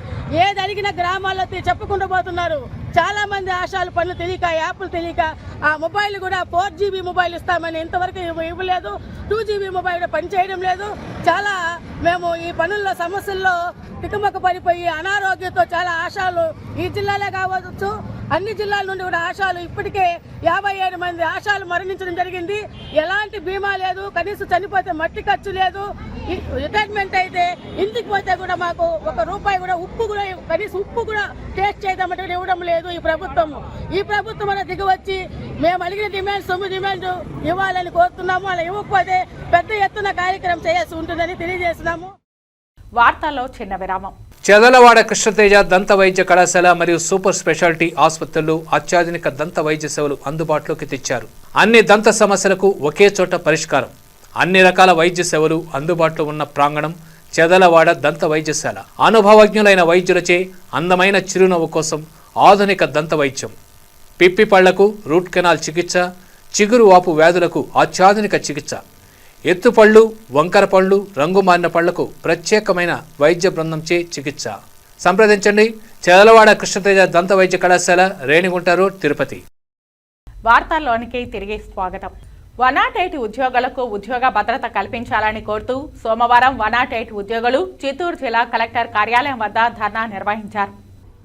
ఏది అడిగిన గ్రామాల్లో చెప్పుకుంటూ పోతున్నారు. చాలా మంది ఆశాలు పనులు తెలియక, యాప్లు తెలియక ఆ మొబైల్ కూడా 4GB మొబైల్ ఇస్తామని ఇంతవరకు ఇవ్వలేదు. 2GB మొబైల్ పనిచేయడం లేదు. చాలా మేము ఈ పనుల్లో సమస్యల్లో తికమక పడిపోయి అనారోగ్యంతో చాలా ఆశాలు ఈ జిల్లాలే కావచ్చు, అన్ని జిల్లాల నుండి కూడా ఆశాలు ఇప్పటికే 57 మంది ఆశాలు మరణించడం జరిగింది. ఎలాంటి బీమా లేదు. కనీసం చనిపోతే మట్టి ఖర్చు లేదు. రిటైర్మెంట్ అయితే ఇంటికి పోతే కూడా మాకు 1 రూపాయి కూడా కనీసం ఉప్పు కూడా టేస్ట్ చేయడం ఇవ్వడం లేదు ఈ ప్రభుత్వం అలా దిగవచ్చి మేము అడిగిన డిమాండ్స్ 9 డిమాండ్ ఇవ్వాలని కోరుతున్నాము. అలా ఇవ్వకపోతే పెద్ద ఎత్తున కార్యక్రమం చేయాల్సి ఉంటుందని తెలియజేస్తున్నాము. వార్తల్లో చిన్న విరామం. చదలవాడ కృష్ణతేజ దంత వైద్య కళాశాల మరియు సూపర్ స్పెషాలిటీ ఆసుపత్రుల్లో అత్యాధునిక దంత వైద్య సేవలు అందుబాటులోకి తెచ్చారు. అన్ని దంత సమస్యలకు ఒకే చోట పరిష్కారం. అన్ని రకాల వైద్య సేవలు అందుబాటులో ఉన్న ప్రాంగణం చదలవాడ దంత వైద్యశాల. అనుభవజ్ఞులైన వైద్యులచే అందమైన చిరునవ్వు కోసం ఆధునిక దంత వైద్యం, పిప్పి పళ్లకు రూట్ కెనాల్ చికిత్స, చిగురు వాపు వ్యాధులకు అత్యాధునిక చికిత్స, ఎత్తుపళ్ళు, వంకర పళ్ళు, రంగు మారిన పళ్లకు ప్రత్యేకమైన వైద్య బృందంచే చికిత్స. సంప్రదించండి చదలవాడ కృష్ణతేజ దంత వైద్య కళాశాల, రేణిగుంట రోడ్, తిరుపతి. వార్తల్లోనికి తిరిగి స్వాగతం. 108 ఉద్యోగులకు ఉద్యోగ భద్రత కల్పించాలని కోరుతూ సోమవారం 108 ఉద్యోగులు చిత్తూరు జిల్లా కలెక్టర్ కార్యాలయం వద్ద ధర్నా నిర్వహించారు.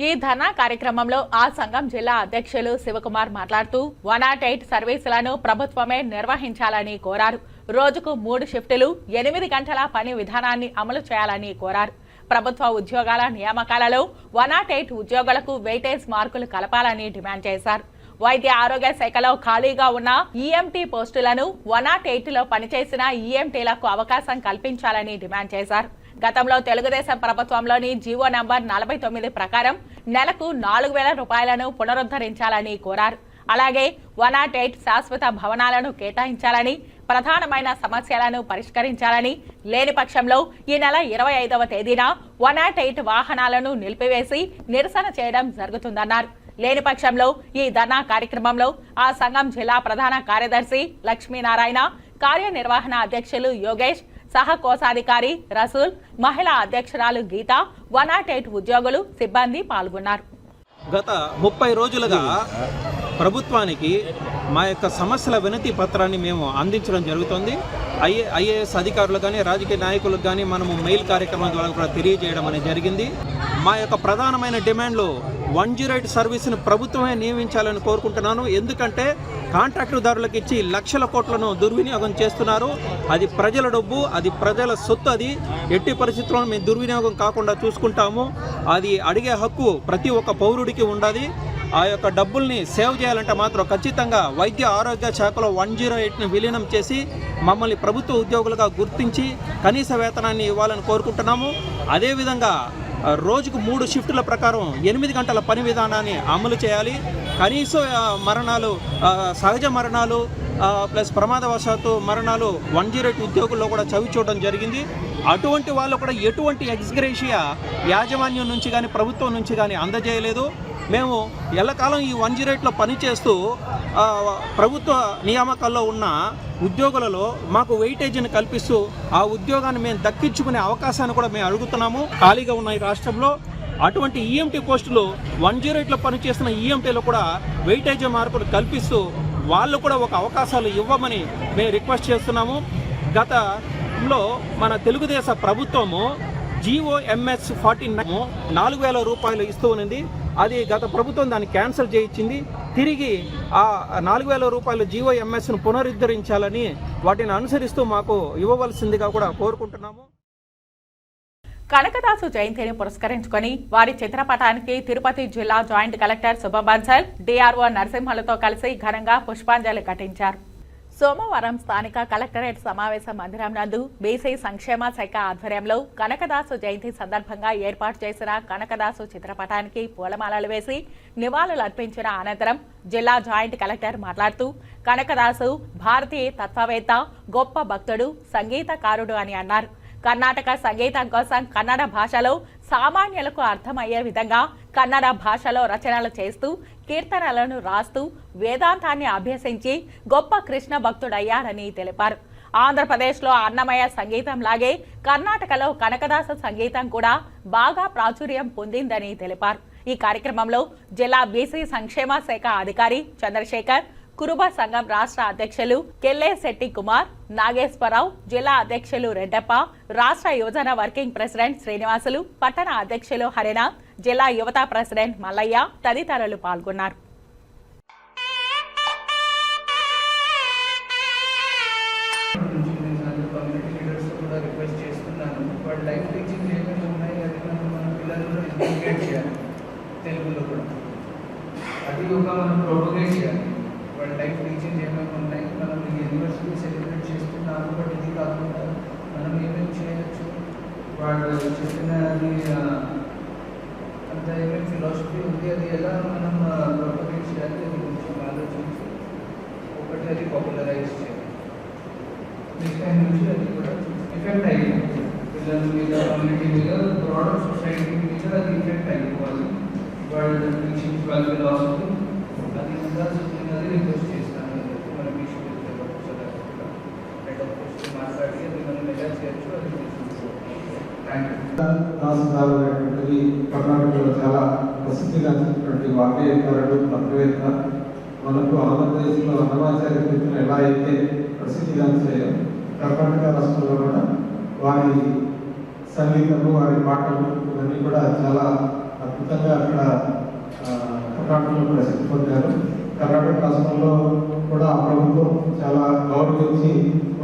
ఈ ధర్నా కార్యక్రమంలో ఆ సంఘం జిల్లా అధ్యక్షులు శివకుమార్ మాట్లాడుతూ 108 సర్వీసులను ప్రభుత్వమే నిర్వహించాలని కోరారు. రోజుకు 3 షిఫ్టులు, 8 గంటల పని విధానాన్ని అమలు చేయాలని కోరారు. ప్రభుత్వ ఉద్యోగాల నియామకాలలో 108 ఉద్యోగులకు వెయిటేజ్ మార్కులు కలపాలని డిమాండ్ చేశారు. వైద్య ఆరోగ్య శాఖలో ఖాళీగా ఉన్న ఈఎంటీ పోస్టులను 108లో పనిచేసిన ఈఎంటీలకు అవకాశం కల్పించాలని డిమాండ్ చేశారు. గతంలో తెలుగుదేశం ప్రభుత్వంలోని జీవో నంబర్ 49 ప్రకారం నెలకు 4,000 రూపాయలను పునరుద్ధరించాలని కోరారు. అలాగే 108 శాశ్వత భవనాలను కేటాయించాలని, ప్రధానమైన సమస్యలను పరిష్కరించాలని, లేని పక్షంలో ఈ నెల 25వ తేదీన 108 వాహనాలను నిలిపివేసి నిరసన చేయడం జరుగుతుందన్నారు. లేని పక్షంలో ఈ ధర్నా కార్యక్రమంలో ఆ సంఘం జిల్లా ప్రధాన కార్యదర్శి లక్ష్మీనారాయణ, కార్యనిర్వహణ అధ్యక్షులు యోగేష్, సహ కోశాధికారి రసూల్, మహిళా అధ్యక్షురాలు గీత, 108 ఉద్యోగులు, సిబ్బంది పాల్గొన్నారు. గత 30 రోజులుగా ప్రభుత్వానికి మా యొక్క సమస్యల వినతి పత్రాన్ని మేము అందించడం జరుగుతుంది. ఐఏఎస్ అధికారులు కానీ, రాజకీయ నాయకులకు కానీ మనము మెయిల్ కార్యక్రమం ద్వారా కూడా తెలియజేయడం అనేది జరిగింది. మా యొక్క ప్రధానమైన డిమాండ్లు 108 సర్వీస్ను ప్రభుత్వమే నియమించాలని కోరుకుంటున్నాను. ఎందుకంటే కాంట్రాక్టుదారులకు ఇచ్చి లక్షల కోట్లను దుర్వినియోగం చేస్తున్నారు. అది ప్రజల డబ్బు, అది ప్రజల సొత్తు. అది ఎట్టి పరిస్థితుల్లో మేము దుర్వినియోగం కాకుండా చూసుకుంటాము. అది అడిగే హక్కు ప్రతి ఒక్క పౌరుడికి ఉండాలి. ఆ యొక్క డబ్బుల్ని సేవ్ చేయాలంటే మాత్రం ఖచ్చితంగా వైద్య ఆరోగ్య శాఖలో 108ని విలీనం చేసి మమ్మల్ని ప్రభుత్వ ఉద్యోగులుగా గుర్తించి కనీస వేతనాన్ని ఇవ్వాలని కోరుకుంటున్నాము. అదేవిధంగా రోజుకు 3 షిఫ్టుల ప్రకారం 8 గంటల పని విధానాన్ని అమలు చేయాలి. కనీస మరణాలు, సహజ మరణాలు ప్లస్ ప్రమాదవశాత్తు మరణాలు 108 ఉద్యోగుల్లో కూడా చవి చూడడం జరిగింది. అటువంటి వాళ్ళు కూడా ఎటువంటి ఎక్స్గ్రేషియా యాజమాన్యం నుంచి కానీ ప్రభుత్వం నుంచి కానీ అందజేయలేదు. మేము ఎల్లకాలం ఈ 108లో పనిచేస్తూ ప్రభుత్వ నియామకాల్లో ఉన్న ఉద్యోగులలో మాకు వెయిటేజీని కల్పిస్తూ ఆ ఉద్యోగాన్ని మేము దక్కించుకునే అవకాశాన్ని కూడా మేము అడుగుతున్నాము. ఖాళీగా ఉన్న ఈ రాష్ట్రంలో అటువంటి ఈఎంటీ పోస్టులు 108లో పనిచేస్తున్న ఈఎంటీలో కూడా వెయిటేజీ మార్కులు కల్పిస్తూ వాళ్ళు కూడా ఒక అవకాశాలు ఇవ్వమని మేము రిక్వెస్ట్ చేస్తున్నాము. గతంలో మన తెలుగుదేశ ప్రభుత్వము GOMS 49 4,000 రూపాయలు ఇస్తూ ఉన్నది. అది గత ప్రభుత్వం దాన్ని క్యాన్సిల్ చేయించింది. తిరిగి ఆ 4,000 రూపాయలు GOMSను పునరుద్ధరించాలని వాటిని అనుసరిస్తూ మాకు ఇవ్వవలసిందిగా కూడా కోరుకుంటున్నాము. కనకదాసు జయంతిని పురస్కరించుకొని వారి చిత్రపటానికి తిరుపతి జిల్లా జాయింట్ కలెక్టర్ శుభబన్సల్, DRO నరసింహలతో కలిసి ఘనంగా పుష్పాంజలి ఘటించారు. సోమవారం స్థానిక కలెక్టరేట్ సమావేశ మందిరం నందు బీసీ సంక్షేమ శాఖ ఆధ్వర్యంలో కనకదాసు జయంతి సందర్భంగా ఏర్పాటు చేసిన కనకదాసు చిత్రపటానికి పూలమాలలు వేసి నివాళులర్పించిన అనంతరం జిల్లా జాయింట్ కలెక్టర్ మాట్లాడుతూ కనకదాసు భారతీయ తత్వవేత్త, గొప్ప భక్తుడు, సంగీతకారుడు అని అన్నారు. కర్ణాటక సంగీతం కోసం కన్నడ భాషలో సామాన్యులకు అర్థమయ్యే విధంగా కన్నడ భాషలో రచనలు చేస్తూ కీర్తనలను రాస్తూ వేదాంతాన్ని అభ్యసించి గొప్ప కృష్ణ భక్తుడయ్యారని తెలిపారు. ఆంధ్రప్రదేశ్లో అన్నమయ్య సంగీతం లాగే కర్ణాటకలో కనకదాస సంగీతం కూడా బాగా ప్రాచుర్యం పొందిందని తెలిపారు. ఈ కార్యక్రమంలో జిల్లా బీసీ సంక్షేమ శాఖ అధికారి చంద్రశేఖర్, కురుబ సంఘం రాష్ట్ర అధ్యక్షులు కెల్లేశెట్టి కుమార్, నాగేశ్వరరావు, జిల్లా అధ్యక్షులు రెడ్డప్ప, రాష్ట్ర యువజన వర్కింగ్ ప్రెసిడెంట్ శ్రీనివాసులు, పట్టణ అధ్యక్షులు హరినాథ్, జిల్లా యువత ప్రెసిడెంట్ మల్లయ్య తదితరులు పాల్గొన్నారు. వాళ్ళ లైఫ్ రీచింగ్ ఏమేమి ఉన్నాయి, మనం యూనివర్సిటీ సెలబ్రేట్ చేస్తున్నాము. బట్ ఇది కాకుండా మనం ఏమేమి చేయొచ్చు, వాళ్ళు చెప్పినది అంత ఏమేమి ఫిలాసఫీ ఉంది, అది ఎలా మనం ప్రొపగేట్ చేయాలి, అది కొంచెం ఆలోచించి ఒకటి అది పాపులరైజ్ చేయాలి. నెక్స్ట్ టైం నుంచి అది కూడా ఎఫెక్ట్ అయ్యింది పిల్లల మీద, కమ్యూనిటీ మీద, బ్రాడర్ సొసైటీ మీద అది ఎఫెక్ట్ అయిపోవాలి. వాళ్ళ టీచింగ్ వాళ్ళ ఫిలాసఫీ అది ఉండాల్సి అది రిక్వెస్ట్ చేస్తాను. మన head of thank you. Dasarao అనేటువంటిది కర్ణాటకలో చాలా ప్రసిద్ధిగాంచినటువంటి వాగ్గేయకారుడు, తత్వవేత్త. మనకు ఆంధ్రప్రదేశ్లో అన్నమాచార్య కీర్తన ఎలా అయితే ప్రసిద్ధిగాంచాయో కర్ణాటక రాష్ట్రంలో కూడా వారి సంగీతము, వారి పాటలు ఇవన్నీ కూడా చాలా అద్భుతంగా అక్కడ కర్ణాటకలో ప్రసిద్ధి పొందారు. కర్ణాటక రాష్ట్రంలో కూడా ప్రభుత్వం చాలా గౌరవించి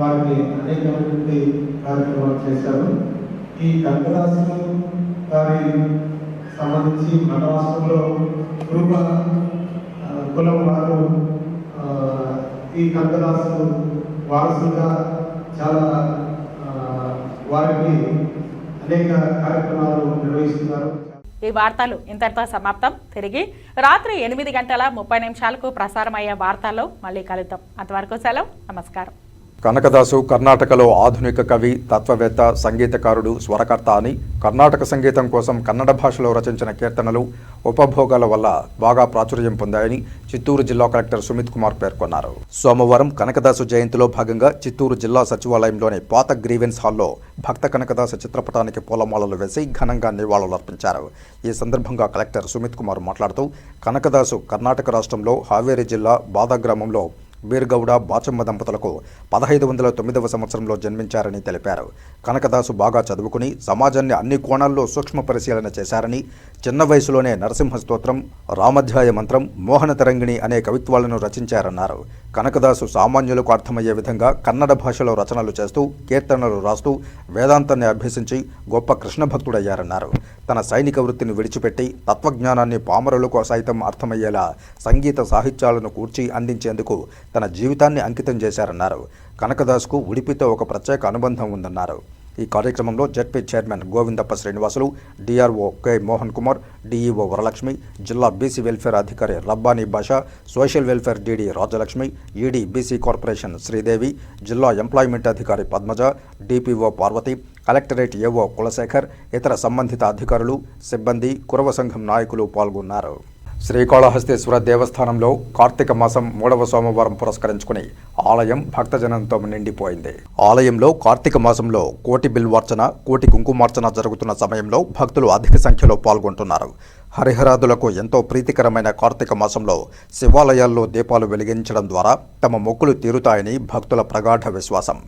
వారిని అనేకమైనటువంటి కార్యక్రమాలు చేశారు. ఈ కనకదాసు గారి సంబంధించి మన రాష్ట్రంలో కురుబ కులం వారు ఈ కనకదాసు వారసులుగా చాలా వారికి అనేక కార్యక్రమాలు నిర్వహిస్తున్నారు. ఈ వార్తలు ఇంతటితో సమాప్తం. తిరిగి రాత్రి 8:30 ప్రసారమయ్యే వార్తల్లో మళ్ళీ కలుద్దాం. అంతవరకు సెలవు. నమస్కారం. కనకదాసు కర్ణాటకలో ఆధునిక కవి, తత్వవేత్త, సంగీతకారుడు, స్వరకర్త అని కర్ణాటక సంగీతం కోసం కన్నడ భాషలో రచించిన కీర్తనలు ఉపభోగాల వల్ల బాగా ప్రాచుర్యం పొందాయని చిత్తూరు జిల్లా కలెక్టర్ సుమిత్ కుమార్ పేర్కొన్నారు. సోమవారం కనకదాసు జయంతిలో భాగంగా చిత్తూరు జిల్లా సచివాలయంలోని పాత గ్రీవెన్స్ హాల్లో భక్త కనకదాసు చిత్రపటానికి పూలమాలలు వేసి ఘనంగా నివాళులర్పించారు. ఈ సందర్భంగా కలెక్టర్ సుమిత్ కుమార్ మాట్లాడుతూ కనకదాసు కర్ణాటక రాష్ట్రంలో హావేరి జిల్లా బాదా గ్రామంలో బీర్గౌడ బాచమ్మ దంపతులకు 1509వ సంవత్సరంలో జన్మించారని తెలిపారు. కనకదాసు బాగా చదువుకుని సమాజాన్ని అన్ని కోణాల్లో సూక్ష్మ పరిశీలన చేశారని, చిన్న వయసులోనే నరసింహ స్తోత్రం, రామాధ్యాయ మంత్రం, మోహన తరంగిణి అనే కవిత్వాలను రచించారన్నారు. కనకదాసు సామాన్యులకు అర్థమయ్యే విధంగా కన్నడ భాషలో రచనలు చేస్తూ కీర్తనలు రాస్తూ వేదాంతాన్ని అభ్యసించి గొప్ప కృష్ణ భక్తుడయ్యారన్నారు. తన సైనిక వృత్తిని విడిచిపెట్టి తత్వజ్ఞానాన్ని పామరులకు సైతం అర్థమయ్యేలా సంగీత సాహిత్యాలను కూర్చి అందించేందుకు తన జీవితాన్ని అంకితం చేశారన్నారు. కనకదాసుకు ఉడిపితో ఒక ప్రత్యేక అనుబంధం ఉందన్నారు. ఈ కార్యక్రమంలో ZP chairman Govindappa Srinivasulu, DRO K Mohan Kumar, DEO Varalakshmi, జిల్లా బీసీ వెల్ఫేర్ అధికారి Rabbani Basha, social welfare DD Rajalakshmi, ED BC corporation Sridevi, జిల్లా ఎంప్లాయ్మెంట్ అధికారి Padmaja, DPO Parvathi, collectorate AO Kulasekhar, ఇతర సంబంధిత అధికారులు, సిబ్బంది, కురవ సంఘం నాయకులు పాల్గొన్నారు. శ్రీకాళహస్తీశ్వర దేవస్థానంలో కార్తీక మాసం 3వ సోమవారం పురస్కరించుకుని ఆలయం భక్తజనంతో నిండిపోయింది. ఆలయంలో కార్తీక మాసంలో కోటి బిల్వార్చన, కోటి కుంకుమార్చన జరుగుతున్న సమయంలో భక్తులు అధిక సంఖ్యలో పాల్గొంటున్నారు. హరిహరాదులకు ఎంతో ప్రీతికరమైన కార్తీక మాసంలో శివాలయాల్లో దీపాలు వెలిగించడం ద్వారా తమ మొక్కులు తీరుతాయని భక్తుల ప్రగాఢ విశ్వాసం.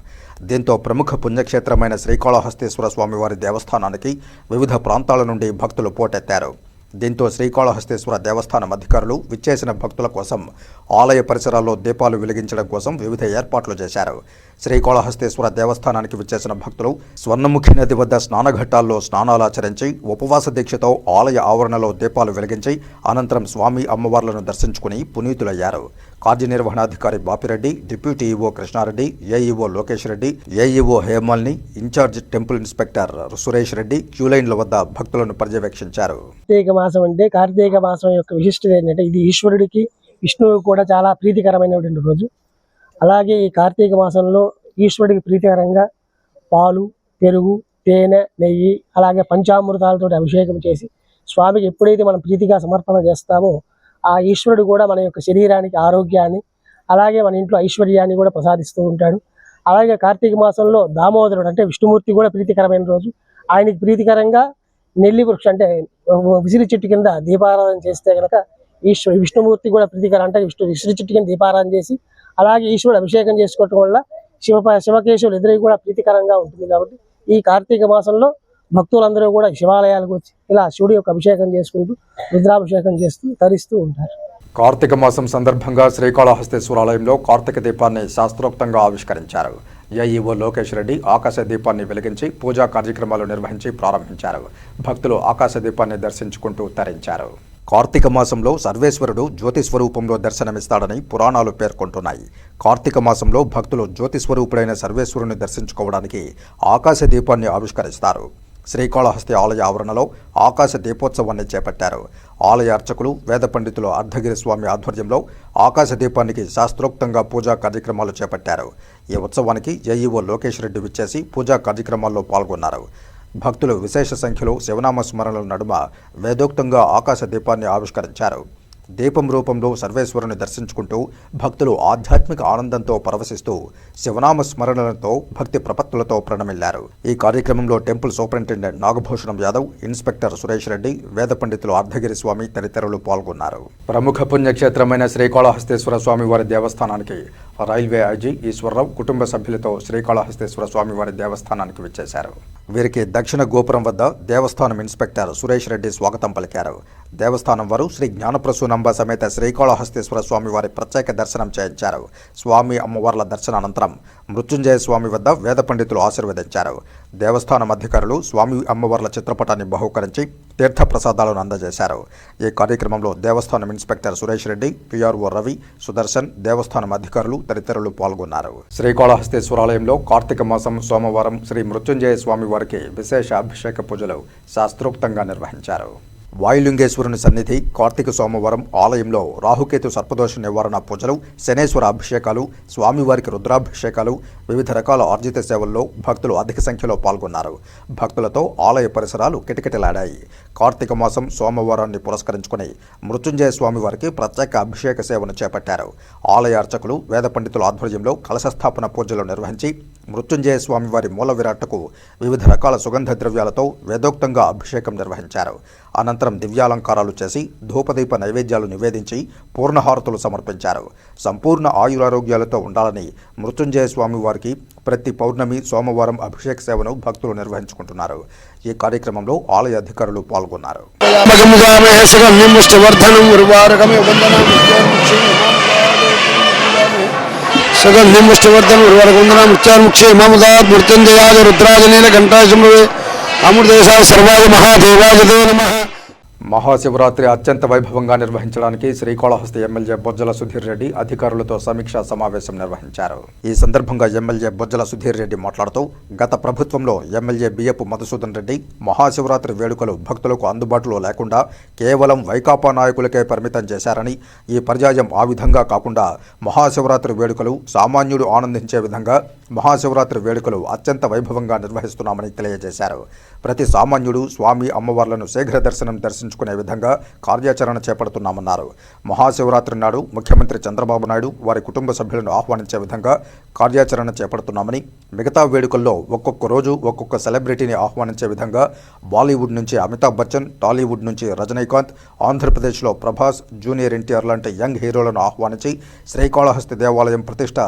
దీంతో ప్రముఖ పుణ్యక్షేత్రమైన శ్రీకాళహస్తీశ్వర స్వామివారి దేవస్థానానికి వివిధ ప్రాంతాల నుండి భక్తులు పోటెత్తారు. దీంతో శ్రీకాళహస్తీశ్వర దేవస్థానం అధికారులు విచ్చేసిన భక్తుల కోసం ఆలయ పరిసరాల్లో దీపాలు వెలిగించడం కోసం వివిధ ఏర్పాట్లు చేశారు. శ్రీకాళహస్తీశ్వర దేవస్థానానికి విచ్చేసిన భక్తులు స్వర్ణముఖి నది వద్ద స్నానఘట్టాల్లో స్నానాలాచరించి ఉపవాస దీక్షతో ఆలయ ఆవరణలో దీపాలు వెలిగించి అనంతరం స్వామి అమ్మవార్లను దర్శించుకుని పునీతులయ్యారు. కార్యనిర్వహణాధికారి Bapireddy, deputy EO Krishnareddy, AEO Lokesh Reddy, AEO Hemalini, in charge temple inspector Suresh Reddy క్యూలైన్ల వద్ద భక్తులను పర్యవేక్షించారు. కార్తీక మాసం అంటే కార్తీక మాసం యొక్క విశిష్టత ఏంటంటే ఇది ఈశ్వరుడికి, విష్ణువుకి కూడా చాలా ప్రీతికరమైనటువంటి రోజు. అలాగే ఈ కార్తీక మాసంలో ఈశ్వరుడికి ప్రీతికరంగా పాలు, పెరుగు, తేనె, నెయ్యి అలాగే పంచామృతాలతో అభిషేకం చేసి స్వామికి ఎప్పుడైతే మనం ప్రీతిగా సమర్పణ చేస్తామో ఆ ఈశ్వరుడు కూడా మన యొక్క శరీరానికి ఆరోగ్యాన్ని అలాగే మన ఇంట్లో ఐశ్వర్యాన్ని కూడా ప్రసాదిస్తూ ఉంటాడు. అలాగే కార్తీక మాసంలో దామోదరుడు అంటే విష్ణుమూర్తి కూడా ప్రీతికరమైన రోజు. ఆయనకి ప్రీతికరంగా నెల్లి వృక్షం అంటే విసిరి చెట్టు కింద దీపారాధన చేస్తే కనుక విష్ణుమూర్తి కూడా ప్రీతికరం అంటే విసిరి చెట్టు కింద దీపారాధన చేసి అలాగే ఈశ్వరుడు అభిషేకం చేసుకోవటం వల్ల శివకేశవులు ఇద్దరికి కూడా ప్రీతికరంగా ఉంటుంది. కాబట్టి ఈ కార్తీక మాసంలో భక్తులందరూ కూడా శివాలయాలకు వచ్చి ఇలా శివుడి యొక్క అభిషేకం చేసుకుంటూ రుద్రాభిషేకం చేస్తూ తరిస్తూ ఉంటారు. కార్తీక మాసం సందర్భంగా శ్రీకాళహస్తీశ్వరాలయంలో కార్తీక దీపాన్ని శాస్త్రోక్తంగా ఆవిష్కరించారు. ఏఈఓ లోకేష్ రెడ్డి ఆకాశ దీపాన్ని వెలిగించి పూజా కార్యక్రమాలు నిర్వహించి ప్రారంభించారు. భక్తులు ఆకాశ దీపాన్ని దర్శించుకుంటూ తరించారు. కార్తీక మాసంలో సర్వేశ్వరుడు జ్యోతి స్వరూపంలో దర్శనమిస్తాడని పురాణాలు పేర్కొంటున్నాయి. కార్తీక మాసంలో భక్తులు జ్యోతి స్వరూపుడైన సర్వేశ్వరుని దర్శించుకోవడానికి ఆకాశ దీపాన్ని ఆవిష్కరిస్తారు. శ్రీకాళహస్తి ఆలయ ఆవరణలో ఆకాశ దీపోత్సవాన్ని చేపట్టారు. ఆలయ అర్చకులు, వేద పండితులు అర్ధగిరి స్వామి ఆధ్వర్యంలో ఆకాశ దీపానికి శాస్త్రోక్తంగా పూజా కార్యక్రమాలు చేపట్టారు. ఈ ఉత్సవానికి ఏఈఓ లోకేష్ రెడ్డి విచ్చేసి పూజా కార్యక్రమాల్లో పాల్గొన్నారు. భక్తులు విశేష సంఖ్యలో శివనామ స్మరణల నడుమ వేదోక్తంగా ఆకాశ దీపాన్ని ఆవిష్కరించారు. దీపం రూపంలో సర్వేశ్వరుని దర్శించుకుంటూ భక్తులు ఆధ్యాత్మిక ఆనందంతో పరవశిస్తూ శివనామ స్మరణలతో భక్తి ప్రపత్తులతో ప్రణమిల్లారు. ఈ కార్యక్రమంలో temple superintendent Nagabhushanam Yadav, inspector Suresh Reddy, వేద పండితులు అర్ధగిరి స్వామి తదితరులు పాల్గొన్నారు. ప్రముఖ పుణ్యక్షేత్రమైన శ్రీకాళహస్తేశ్వర స్వామి వారి దేవస్థానానికి రైల్వే ఐజీ ఈశ్వరరావు కుటుంబ సభ్యులతో శ్రీకాళహస్తేశ్వర స్వామి వారి దేవస్థానానికి విచ్చేశారు. వీరికి దక్షిణ గోపురం వద్ద దేవస్థానం ఇన్స్పెక్టర్ సురేష్ రెడ్డి స్వాగతం పలికారు. దేవస్థానం వారు శ్రీ జ్ఞానప్రసూనంబ సమేత శ్రీకాళహస్తేశ్వర స్వామి వారి ప్రత్యేక దర్శనం చేయించారు. స్వామి అమ్మవార్ల దర్శనానంతరం మృత్యుంజయ స్వామి వద్ద వేద పండితులు ఆశీర్వదించారు. దేవస్థానం అధికారులు స్వామి అమ్మవార్ల చిత్రపటాన్ని బహూకరించి తీర్థ ప్రసాదాలను అందజేశారు. ఈ కార్యక్రమంలో దేవస్థానం ఇన్స్పెక్టర్ సురేష్ రెడ్డి, పిఆర్ఓ రవి, సుదర్శన్, దేవస్థానం అధికారులు తదితరులు పాల్గొన్నారు. శ్రీకాళహస్తేశ్వరాలయంలో కార్తీక మాసం సోమవారం శ్రీ మృత్యుంజయ స్వామి వారికి విశేష అభిషేక పూజలు శాస్త్రోక్తంగా నిర్వహించారు. వాయులింగేశ్వరుని సన్నిధి కార్తీక సోమవారం ఆలయంలో రాహుకేతు సర్పదోష నివారణ పూజలు, శనేశ్వర అభిషేకాలు, స్వామివారికి రుద్రాభిషేకాలు, వివిధ రకాల ఆర్జిత సేవల్లో భక్తులు అధిక సంఖ్యలో పాల్గొన్నారు. భక్తులతో ఆలయ పరిసరాలు కిటకిటలాడాయి. కార్తీక మాసం సోమవారాన్ని పురస్కరించుకుని మృత్యుంజయ స్వామివారికి ప్రత్యేక అభిషేక సేవను చేపట్టారు. ఆలయ అర్చకులు, వేద పండితుల ఆధ్వర్యంలో కలశస్థాపన పూజలు నిర్వహించి మృత్యుంజయ స్వామివారి మూల విరాట్టుకు వివిధ రకాల సుగంధ ద్రవ్యాలతో వేదోక్తంగా అభిషేకం నిర్వహించారు. అనంతరం దివ్యాలంకారాలు చేసి ధూపదీప నైవేద్యాలు నివేదించి పూర్ణహారతులు సమర్పించారు. సంపూర్ణ ఆయురారోగ్యాలతో ఉండాలని మృత్యుంజయ స్వామి వారికి ప్రతి పౌర్ణమి, సోమవారం అభిషేక సేవను భక్తులు నిర్వహించుకుంటున్నారు. ఈ కార్యక్రమంలో ఆలయ అధికారులు పాల్గొన్నారు. మహాశివరాత్రి అత్యంత వైభవంగా నిర్వహించడానికి శ్రీకాళహస్తి ఎమ్మెల్యే బొజ్జల సుధీర్ రెడ్డి అధికారులతో సమీక్షా సమావేశం నిర్వహించారు. ఈ సందర్భంగా ఎమ్మెల్యే బొజ్జల సుధీర్ రెడ్డి మాట్లాడుతూ గత ప్రభుత్వంలో ఎమ్మెల్యే బియ్యపు మధుసూదన్ రెడ్డి మహాశివరాత్రి వేడుకలు భక్తులకు అందుబాటులో లేకుండా కేవలం వైకాపా నాయకులకే పరిమితం చేశారని, ఈ పర్యాయం ఆ విధంగా కాకుండా మహాశివరాత్రి వేడుకలు సామాన్యుడు ఆనందించే విధంగా మహాశివరాత్రి వేడుకలు అత్యంత వైభవంగా నిర్వహిస్తున్నామని తెలియజేశారు. ప్రతి సామాన్యుడు స్వామి అమ్మవార్లను శీఘ్ర దర్శించుకునే విధంగా కార్యాచరణ చేపడుతున్నామన్నారు. మహాశివరాత్రి నాడు ముఖ్యమంత్రి చంద్రబాబు నాయుడు వారి కుటుంబ సభ్యులను ఆహ్వానించే విధంగా కార్యాచరణ చేపడుతున్నామని, మిగతా వేడుకల్లో ఒక్కొక్క రోజు ఒక్కొక్క సెలబ్రిటీని ఆహ్వానించే విధంగా బాలీవుడ్ నుంచి అమితాబ్ బచ్చన్, టాలీవుడ్ నుంచి రజనీకాంత్, ఆంధ్రప్రదేశ్లో ప్రభాస్, జూనియర్ ఎన్టీఆర్ లాంటి యంగ్ హీరోలను ఆహ్వానించి శ్రీకాళహస్తి దేవాలయం ప్రతిష్ట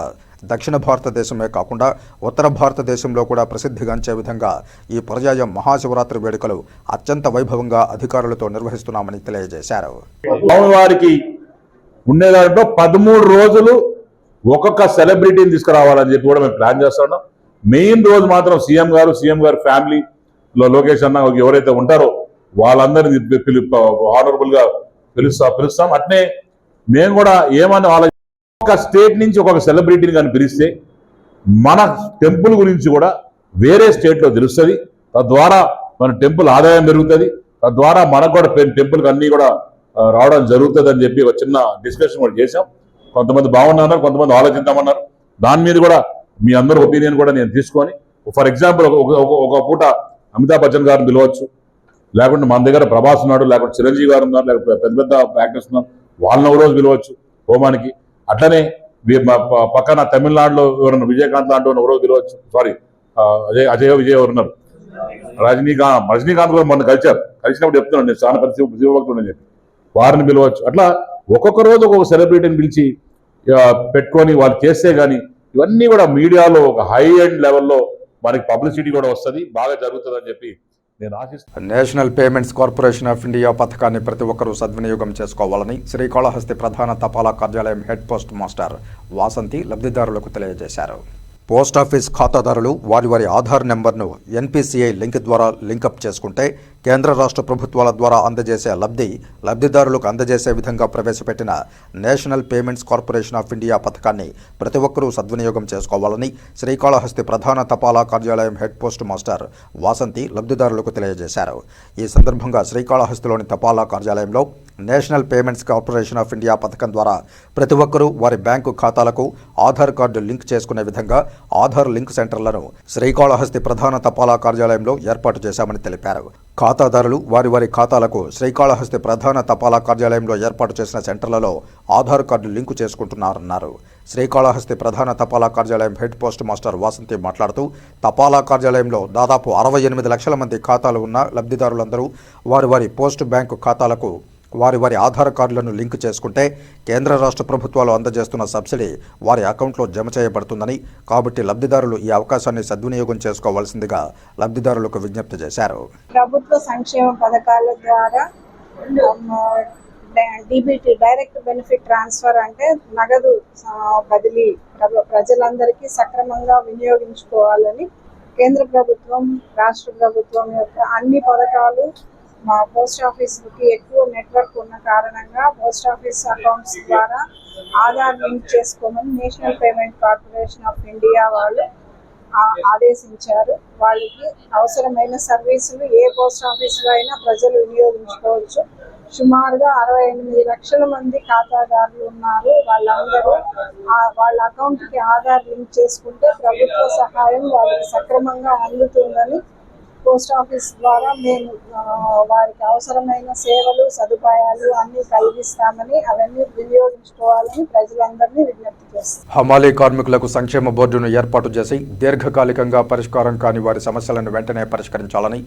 దక్షిణ భారతదేశమే కాకుండా ఉత్తర భారతదేశంలో కూడా ప్రసిద్ధిగాంచే విధంగా ఈ పర్యాయం మహాశివరాత్రి వేడుకలు అత్యంత వైభవంగా అధికారులతో నిర్వహిస్తున్నామని తెలియజేశారు. వారికి ఉండే దాంట్లో 13 రోజులు ఒక్కొక్క సెలబ్రిటీని తీసుకురావాలని చెప్పి కూడా మేము ప్లాన్ చేస్తున్నాం. మెయిన్ రోజు మాత్రం సీఎం గారు ఫ్యామిలీలో లోకేష్ అన్న ఎవరైతే ఉంటారో వాళ్ళందరినీ ఆనరబుల్ గా పిలుస్తాం. అట్నే మేము కూడా ఏమన్నా వాళ్ళ ఒక స్టేట్ నుంచి ఒక్కొక్క సెలబ్రిటీని కానీ పిలిస్తే మన టెంపుల్ గురించి కూడా వేరే స్టేట్లో తెలుస్తుంది. తద్వారా మన టెంపుల్ ఆదాయం పెరుగుతుంది. తద్వారా మనకు కూడా టెంపుల్కి అన్నీ కూడా రావడం జరుగుతుంది అని చెప్పి ఒక చిన్న డిస్కషన్ కూడా చేశాం. కొంతమంది బాగున్నారు, కొంతమంది ఆలోచిద్దామన్నారు. దాని మీద కూడా మీ అందరి ఒపీనియన్ కూడా నేను తీసుకొని, ఫర్ ఎగ్జాంపుల్ ఒక పూట అమితాబ్ బచ్చన్ గారిని పిలవచ్చు, లేకుంటే మన దగ్గర ప్రభాస్ ఉన్నాడు, లేకుంటే చిరంజీవి గారు ఉన్నారు, లేకపోతే పెద్ద పెద్ద యాక్టర్స్ ఉన్నారు, వాళ్ళని ఒక రోజు పిలవచ్చు హోమానికి. అట్లనే పక్కన తమిళనాడులో ఎవరన్నా విజయకాంత్ లాంటి ఒక రోజు పిలవచ్చు. సారీ, అజయ్ విజయ్ ఎవరు ఉన్నారు, రజనీకాంత్ కూడా మొన్న కలిసినప్పుడు చెప్తున్నాను నేను చాలా పెద్ద శివభక్తుడు అని చెప్పి, వారిని పిలవచ్చు. అట్లా ఒక్కొక్క రోజు ఒక్కొక్క సెలబ్రిటీని పిలిచి పెట్టుకొని వాళ్ళు చేస్తే కానీ ఇవన్నీ కూడా మీడియాలో ఒక హై ఎండ్ లెవెల్లో మనకి పబ్లిసిటీ కూడా వస్తుంది, బాగా జరుగుతుంది అని చెప్పి నేను ఆశిస్తున్నాను. National payments corporation of India పథకాన్ని ప్రతి ఒక్కరూ సద్వినియోగం చేసుకోవాలని శ్రీకాళహస్తి ప్రధాన తపాలా కార్యాలయం హెడ్ పోస్ట్ మాస్టర్ వాసంతి లబ్ధిదారులకు తెలియజేశారు. పోస్టాఫీస్ ఖాతాదారులు వారి ఆధార్ నెంబర్ను ఎన్పిసిఐ లింక్ ద్వారా లింకప్ చేసుకుంటే కేంద్ర రాష్ట్ర ప్రభుత్వాల ద్వారా అందజేసే లబ్ధిదారులకు అందజేసే విధంగా ప్రవేశపెట్టిన national payments corporation of India పథకాన్ని ప్రతి ఒక్కరూ సద్వినియోగం చేసుకోవాలని శ్రీకాళహస్తి ప్రధాన తపాలా కార్యాలయం హెడ్ పోస్ట్ మాస్టర్ వాసంతి లబ్ధిదారులకు తెలియజేశారు. ఈ సందర్భంగా శ్రీకాళహస్తిలోని తపాలా కార్యాలయంలో national payments corporation of India పథకం ద్వారా ప్రతి ఒక్కరూ వారి బ్యాంకు ఖాతాలకు ఆధార్ కార్డు లింక్ చేసుకునే విధంగా ఆధార్ లింక్ సెంటర్లను శ్రీకాళహస్తి ప్రధాన తపాలా కార్యాలయంలో ఏర్పాటు చేశామని తెలిపారు. ఖాతాదారులు వారి వారి ఖాతాలకు శ్రీకాళహస్తి ప్రధాన తపాలా కార్యాలయంలో ఏర్పాటు చేసిన సెంటర్లలో ఆధార్ కార్డు లింకు చేసుకుంటున్నారన్నారు. శ్రీకాళహస్తి ప్రధాన తపాలా కార్యాలయం హెడ్ పోస్ట్ మాస్టర్ వాసంతి మాట్లాడుతూ, తపాలా కార్యాలయంలో దాదాపు 68 లక్షల మంది ఖాతాలు ఉన్న లబ్ధిదారులందరూ వారి వారి పోస్ట్ బ్యాంకు ఖాతాలకు వారి వారి ఆధార్ కార్డులను లింక్ చేసుకుంటే కేంద్ర రాష్ట్ర ప్రభుత్వాలు అందజేస్తున్న సబ్సిడీ వారి అకౌంట్లో జమ చేయబడుతుందని, కాబట్టి లబ్ధిదారులు ఈ అవకాశాన్ని సద్వినియోగం చేసుకోవాల్సిందిగా లబ్ధిదారులకు విజ్ఞప్తి చేశారు. ప్రభుత్వ సంక్షేమ పథకాల ద్వారా డీబీటీ డైరెక్ట్ బెనిఫిట్ ట్రాన్స్ఫర్ అంటే నగదు బదిలీ ప్రజలందరికీ సక్రమంగా వినియోగించుకోవాలని కేంద్ర ప్రభుత్వం, రాష్ట్ర ప్రభుత్వం యొక్క అన్ని పథకాలు మా పోస్ట్ ఆఫీస్కి ఎక్కువ నెట్వర్క్ ఉన్న కారణంగా పోస్ట్ ఆఫీస్ అకౌంట్స్ ద్వారా ఆధార్ లింక్ చేసుకోమని national payment corporation of India వాళ్ళు ఆదేశించారు. వాళ్ళకి అవసరమైన సర్వీసులు ఏ పోస్ట్ ఆఫీసులో అయినా ప్రజలు వినియోగించుకోవచ్చు. సుమారుగా 68 లక్షల మంది ఖాతాదారులు ఉన్నారు. వాళ్ళందరూ వాళ్ళ అకౌంట్కి ఆధార్ లింక్ చేసుకుంటే ప్రభుత్వ సహాయం వాళ్ళకి సక్రమంగా అందుతుందని పోస్ట్ ఆఫీస్ ద్వారా మేము వారికి అవసరమైన సేవలు, సదుపాయాలు అన్నీ కలిగిస్తామని, అవన్నీ వినియోగించుకోవాలని ప్రజలందరినీ విజ్ఞప్తి చేస్తాం. హమాలీ కార్మికులకు సంక్షేమ బోర్డును ఏర్పాటు చేసి దీర్ఘకాలికంగా పరిష్కారం కాని వారి సమస్యలను వెంటనే పరిష్కరించాలని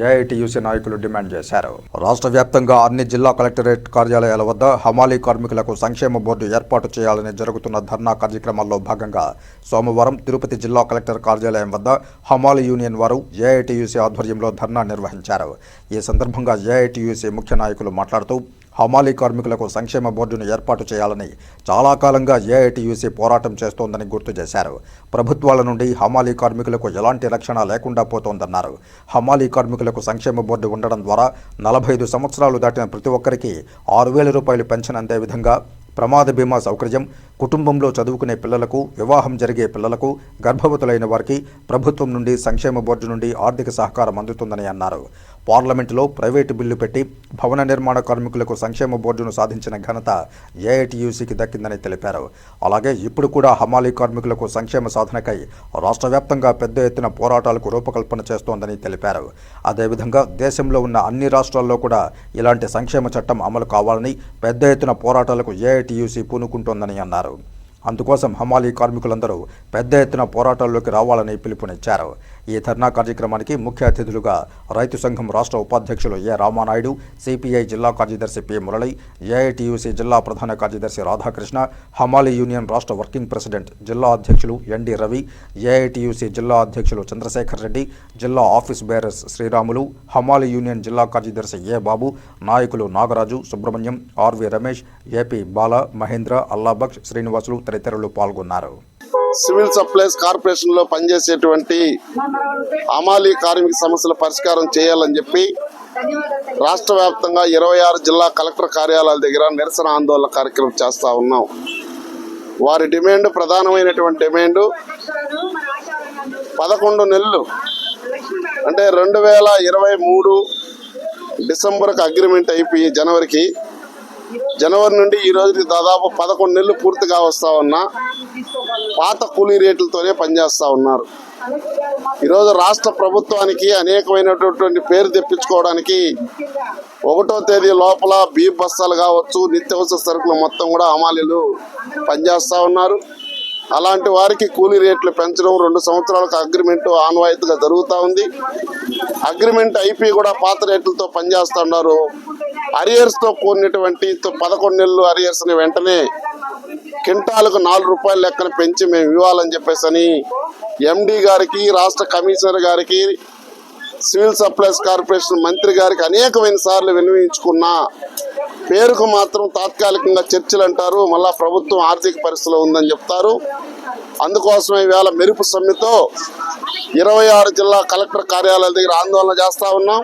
ఏఐటీయూసీ నాయకులు డిమాండ్ చేశారు. రాష్ట్ర వ్యాప్తంగా అన్ని జిల్లా కలెక్టరేట్ కార్యాలయాల వద్ద హమాలీ కార్మికులకు సంక్షేమ బోర్డు ఏర్పాటు చేయాలని జరుగుతున్న ధర్నా కార్యక్రమాల్లో భాగంగా సోమవారం తిరుపతి జిల్లా కలెక్టర్ కార్యాలయం వద్ద హమాలీ యూనియన్ వారు ఏఐటీయూసీ ఆధ్వర్యంలో ధర్నా నిర్వహించారు. ఈ సందర్భంగా ఏఐటీయూసీ ముఖ్య నాయకులు మాట్లాడుతూ, హమాలీ కార్మికులకు సంక్షేమ బోర్డును ఏర్పాటు చేయాలని చాలా కాలంగా ఏఐటీయూసీ పోరాటం చేస్తోందని గుర్తు చేశారు. ప్రభుత్వాల నుండి హమాలీ కార్మికులకు ఎలాంటి రక్షణ లేకుండా పోతోందన్నారు. హమాలీ కార్మికులకు సంక్షేమ బోర్డు ఉండడం ద్వారా 45 సంవత్సరాలు దాటిన ప్రతి ఒక్కరికి 6,000 రూపాయలు పెన్షన్ అందే విధంగా ప్రమాద బీమా సౌకర్యం, కుటుంబంలో చదువుకునే పిల్లలకు, వివాహం జరిగే పిల్లలకు, గర్భవతులైన వారికి ప్రభుత్వం నుండి సంక్షేమ బోర్డు నుండి ఆర్థిక సహకారం అందుతుందని అన్నారు. పార్లమెంటులో ప్రైవేటు బిల్లు పెట్టి భవన నిర్మాణ కార్మికులకు సంక్షేమ బోర్డును సాధించిన ఘనత ఏఐటీయూసీకి దక్కిందని తెలిపారు. అలాగే ఇప్పుడు కూడా హమాలీ కార్మికులకు సంక్షేమ సాధనకై రాష్ట్ర వ్యాప్తంగా పెద్ద ఎత్తున పోరాటాలకు రూపకల్పన చేస్తోందని తెలిపారు. అదేవిధంగా దేశంలో ఉన్న అన్ని రాష్ట్రాల్లో కూడా ఇలాంటి సంక్షేమ చట్టం అమలు కావాలని పెద్ద ఎత్తున పోరాటాలకు ఏఐటీయూసీ పూనుకుంటోందని అన్నారు. అందుకోసం హమాలీ కార్మికులందరూ పెద్ద ఎత్తున పోరాటాల్లోకి రావాలని పిలుపునిచ్చారు. ఈ ధర్నా కార్యక్రమానికి ముఖ్య అతిథులుగా రైతు సంఘం రాష్ట్ర ఉపాధ్యక్షులు ఏ రామానాయుడు, సిపిఐ జిల్లా కార్యదర్శి పి మురళి, ఏఐటీయూసీ జిల్లా ప్రధాన కార్యదర్శి రాధాకృష్ణ, హమాలీ యూనియన్ రాష్ట్ర వర్కింగ్ ప్రెసిడెంట్ జిల్లా అధ్యక్షులు ఎన్డి రవి, ఏఐటీయూసీ జిల్లా అధ్యక్షులు చంద్రశేఖర్ రెడ్డి, జిల్లా ఆఫీస్ బేరర్స్ శ్రీరాములు, హమాలీ యూనియన్ జిల్లా కార్యదర్శి ఏ బాబు, నాయకులు నాగరాజు, సుబ్రహ్మణ్యం, ఆర్వి రమేష్, ఏపీ బాల, మహేంద్ర, అల్లాబక్ష్, శ్రీనివాసులు తదితరులు పాల్గొన్నారు. సివిల్ సప్లైస్ కార్పొరేషన్ లో పనిచేసేటువంటి హమాలీ కార్మిక సమస్యల పరిష్కారం చేయాలని చెప్పి రాష్ట్ర వ్యాప్తంగా 26 జిల్లా కలెక్టర్ కార్యాలయాల దగ్గర నిరసన ఆందోళన కార్యక్రమం చేస్తా ఉన్నాం. వారి డిమాండ్, ప్రధానమైనటువంటి డిమాండ్ 11 నెలలు అంటే 2023 డిసెంబర్కి అగ్రిమెంట్ అయిపోయి జనవరి నుండి ఈ రోజుకి దాదాపు 11 నెలలు పూర్తిగా వస్తా ఉన్నా పాత కూలీ రేట్లతోనే పనిచేస్తూ ఉన్నారు. ఈరోజు రాష్ట్ర ప్రభుత్వానికి అనేకమైనటువంటి పేరు తెప్పించుకోవడానికి 1వ తేదీ లోపల బియ్యం బస్తాలు కావచ్చు, నిత్యావసర సరుకులు మొత్తం కూడా హమాలీలు పనిచేస్తూ ఉన్నారు. అలాంటి వారికి కూలీ రేట్లు పెంచడం 2 సంవత్సరాలకు అగ్రిమెంట్ ఆన్వాయితీగా జరుగుతూ ఉంది. అగ్రిమెంట్ అయిపోయి కూడా పాత రేట్లతో పనిచేస్తూ ఉన్నారు. అరియర్స్తో కూడినటువంటి 11 నెలలు అరియర్స్ని వెంటనే కింటాలకు 4 రూపాయల లెక్కన పెంచి మేము ఇవ్వాలని చెప్పేసి ఎండి గారికి, రాష్ట్ర కమిషనర్ గారికి, సివిల్ సప్లైస్ కార్పొరేషన్ మంత్రి గారికి అనేకమైన సార్లు విన్నవించుకున్నా పేరుకు మాత్రం తాత్కాలికంగా చర్చలు అంటారు, మళ్ళా ప్రభుత్వం ఆర్థిక పరిస్థితిలో ఉందని చెప్తారు. అందుకోసమే ఈవేళ మెరుపు సమ్మెతో 26 జిల్లా కలెక్టర్ కార్యాలయాల దగ్గర ఆందోళన చేస్తా ఉన్నాం.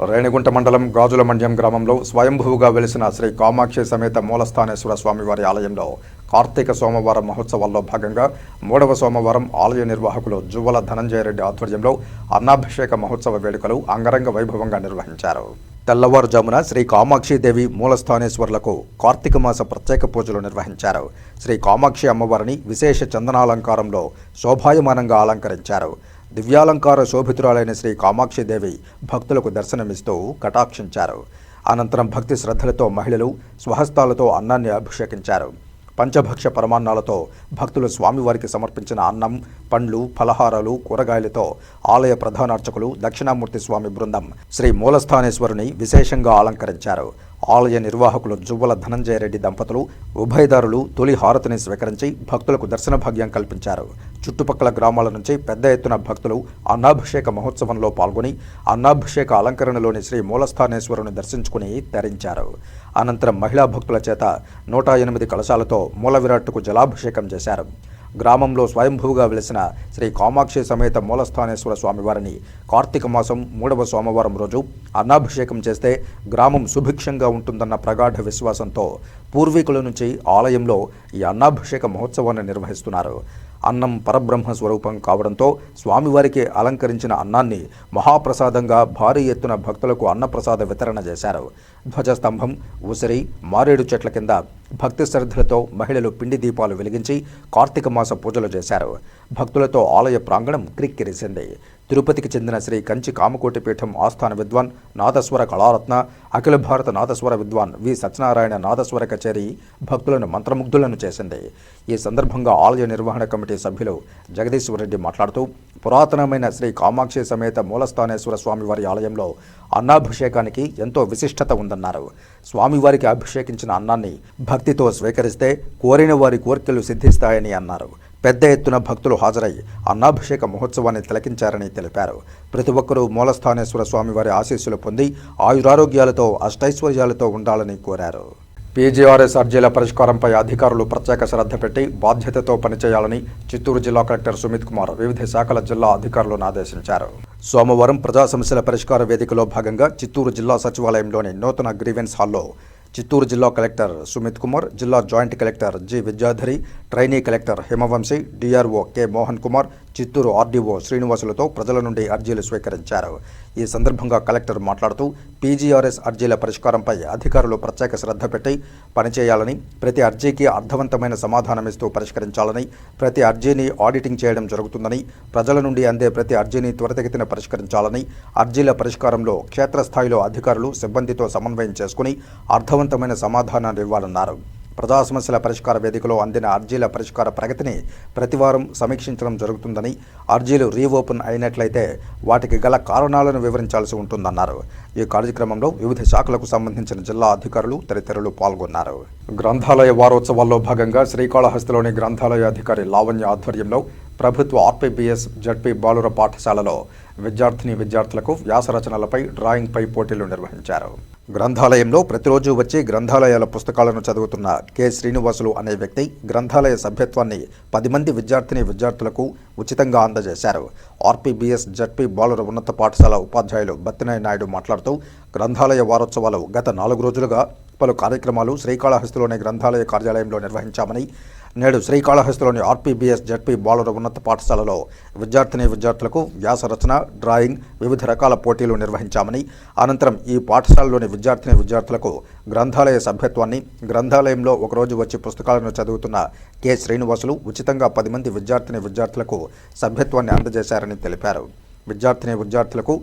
రేణిగుంట మండలం గాజుల మండ్యం గ్రామంలో స్వయంభువుగా వెలిసిన శ్రీ కామాక్షి సమేత మూలస్థానేశ్వర స్వామివారి ఆలయంలో కార్తీక సోమవారం మహోత్సవాల్లో భాగంగా 3వ సోమవారం ఆలయ నిర్వాహకులు జువ్వల ధనంజయరెడ్డి ఆధ్వర్యంలో అన్నాభిషేక మహోత్సవ వేడుకలు అంగరంగ వైభవంగా నిర్వహించారు. తెల్లవారుజామున శ్రీ కామాక్షిదేవి మూలస్థానేశ్వర్లకు కార్తీక మాస ప్రత్యేక పూజలు నిర్వహించారు. శ్రీ కామాక్షి అమ్మవారిని విశేష చందనాలంకారంలో శోభాయమానంగా అలంకరించారు. దివ్యాలంకార శోభితురాలైన శ్రీ కామాక్షిదేవి భక్తులకు దర్శనమిస్తూ కటాక్షించారు. అనంతరం భక్తి శ్రద్ధలతో మహిళలు స్వహస్తాలతో అన్నాన్ని అభిషేకించారు. పంచభక్ష పరమాన్నాలతో భక్తులు స్వామివారికి సమర్పించిన అన్నం, పండ్లు, ఫలహారాలు, కూరగాయలతో ఆలయ ప్రధాన అర్చకులు దక్షిణామూర్తి స్వామి బృందం శ్రీ మూలస్థానేశ్వరుని విశేషంగా అలంకరించారు. ఆలయ నిర్వాహకులు జువ్వల ధనంజయ రెడ్డి దంపతులు ఉభయదారులు తొలి హారతిని స్వీకరించి భక్తులకు దర్శన భాగ్యం కల్పించారు. చుట్టుపక్కల గ్రామాల నుంచి పెద్ద ఎత్తున భక్తులు అన్నాభిషేక మహోత్సవంలో పాల్గొని అన్నాభిషేక అలంకరణలోని శ్రీ మూలస్థానేశ్వరుని దర్శించుకుని తరించారు. అనంతరం మహిళా భక్తుల చేత 108 కలశాలతో మూల విరాట్టుకు జలాభిషేకం చేశారు. గ్రామంలో స్వయంభూగా వెలిసిన శ్రీ కామాక్షి సమేత మూలస్థానేశ్వర స్వామివారిని కార్తీక మాసం 3వ సోమవారం రోజు అన్నాభిషేకం చేస్తే గ్రామం సుభిక్షంగా ఉంటుందన్న ప్రగాఢ విశ్వాసంతో పూర్వీకుల నుంచి ఆలయంలో ఈ అన్నాభిషేక మహోత్సవాన్ని నిర్వహిస్తున్నారు. అన్నం పరబ్రహ్మ స్వరూపం కావడంతో స్వామివారికి అలంకరించిన అన్నాన్ని మహాప్రసాదంగా భారీ ఎత్తున భక్తులకు అన్నప్రసాద వితరణ చేశారు. ధ్వజస్తంభం, ఉసిరి, మారేడు చెట్ల కింద భక్తి శ్రద్ధలతో మహిళలు పిండి దీపాలు వెలిగించి కార్తీక మాస పూజలు చేశారు. భక్తులతో ఆలయ ప్రాంగణం క్రిక్కిరిసింది. తిరుపతికి చెందిన శ్రీ కంచి కామకోటి పీఠం ఆస్థాన విద్వాన్ నాదస్వర కళారత్న, అఖిల భారత నాదస్వర విద్వాన్ వి సత్యనారాయణ నాదస్వర కచేరీ భక్తులను మంత్రముగ్ధులను చేసింది. ఈ సందర్భంగా ఆలయ నిర్వహణ కమిటీ సభ్యులు జగదీశ్వరరెడ్డి మాట్లాడుతూ పురాతనమైన శ్రీ కామాక్షి సమేత మూలస్థానేశ్వర స్వామివారి ఆలయంలో అన్నాభిషేకానికి ఎంతో విశిష్టత ఉందన్నారు. స్వామివారికి అభిషేకించిన అన్నాన్ని భక్తితో స్వీకరిస్తే కోరిన వారి కోరికలు సిద్ధిస్తాయని అన్నారు. పెద్ద ఎత్తున భక్తులు హాజరై అన్నాభిషేక మహోత్సవాన్ని తిలకించారని తెలిపారు. ప్రతి ఒక్కరూ మూలస్థానేశ్వర స్వామివారి ఆశీస్సులు పొంది ఆయురారోగ్యాలతో అష్టైశ్వర్యాలతో ఉండాలని కోరారు. పీజీఆర్ఎస్ అర్జీల పరిష్కారంపై అధికారులు ప్రత్యేక శ్రద్ధ పెట్టి బాధ్యతతో పనిచేయాలని చిత్తూరు జిల్లా కలెక్టర్ సుమిత్ కుమార్ వివిధ శాఖల జిల్లా అధికారులను ఆదేశించారు. సోమవారం ప్రజా సమస్యల పరిష్కార వేదికలో భాగంగా చిత్తూరు జిల్లా సచివాలయంలోని నూతన గ్రీవెన్స్ హాల్లో చిత్తూరు జిల్లా కలెక్టర్ సుమిత్ కుమార్, జిల్లా joint collector G Vidyadhari, trainee collector Himavamshi, DRO K Mohan Kumar, Chittoor RDO శ్రీనివాసులతో ప్రజల నుండి అర్జీలు స్వీకరించారు. ఈ సందర్భంగా కలెక్టర్ మాట్లాడుతూ పీజీఆర్ఎస్ అర్జీల పరిష్కారంపై అధికారులు ప్రత్యేక శ్రద్ధ పెట్టి పనిచేయాలని, ప్రతి అర్జీకి అర్థవంతమైన సమాధానమిస్తూ పరిష్కరించాలని, ప్రతి అర్జీని ఆడిటింగ్ చేయడం జరుగుతుందని, ప్రజల నుండి అందే ప్రతి అర్జీని త్వరితగతిన పరిష్కరించాలని, అర్జీల పరిష్కారంలో క్షేత్రస్థాయిలో అధికారులు సిబ్బందితో సమన్వయం చేసుకుని అర్థవంతమైన సమాధానాలు ఇవ్వాలన్నారు. ప్రజా సమస్యల పరిష్కార వేదికలో అందిన అర్జీల పరిష్కార ప్రగతిని ప్రతివారం సమీక్షించడం జరుగుతుందని, అర్జీలు రీఓపెన్ అయినట్లయితే వాటికి గల కారణాలను వివరించాల్సి ఉంటుందన్నారు. ఈ కార్యక్రమంలో వివిధ శాఖలకు సంబంధించిన జిల్లా అధికారులు తదితరులు పాల్గొన్నారు. గ్రంథాలయ వారోత్సవాల్లో భాగంగా శ్రీకాళహస్తిలోని గ్రంథాలయ అధికారి లావణ్య ఆధ్వర్యంలో ప్రభుత్వ ఆర్పీబీఎస్ జడ్పీ బాలుర పాఠశాలలో విద్యార్థులకు వ్యాసరచనలపై డ్రాయింగ్పై పోటీలు నిర్వహించారు. గ్రంథాలయంలో ప్రతిరోజు వచ్చి గ్రంథాలయాల పుస్తకాలను చదువుతున్న కె శ్రీనివాసులు అనే వ్యక్తి గ్రంథాలయ సభ్యత్వాన్ని 10 మంది విద్యార్థులకు ఉచితంగా అందజేశారు. ఆర్పీబీఎస్ జడ్పీ బాలుర ఉన్నత పాఠశాల ఉపాధ్యాయులు బత్తినాయ నాయుడు మాట్లాడుతూ గ్రంథాలయ వారోత్సవాలు గత 4 రోజులుగా పలు కార్యక్రమాలు శ్రీకాళహస్తిలోని గ్రంథాలయ కార్యాలయంలో నిర్వహించామని, నేడు శ్రీకాళహస్తిలోని ఆర్పీబీఎస్ జడ్పీ బాలుర ఉన్నత పాఠశాలలో విద్యార్థులకు వ్యాసరచన, డ్రాయింగ్, వివిధ రకాల పోటీలు నిర్వహించామని, అనంతరం ఈ పాఠశాలలోని విద్యార్థులకు గ్రంథాలయ సభ్యత్వాన్ని, గ్రంథాలయంలో ఒకరోజు వచ్చి పుస్తకాలను చదువుతున్న కె శ్రీనివాసులు ఉచితంగా 10 మంది విద్యార్థులకు సభ్యత్వాన్ని అందజేశారని తెలిపారు. విద్యార్థులకు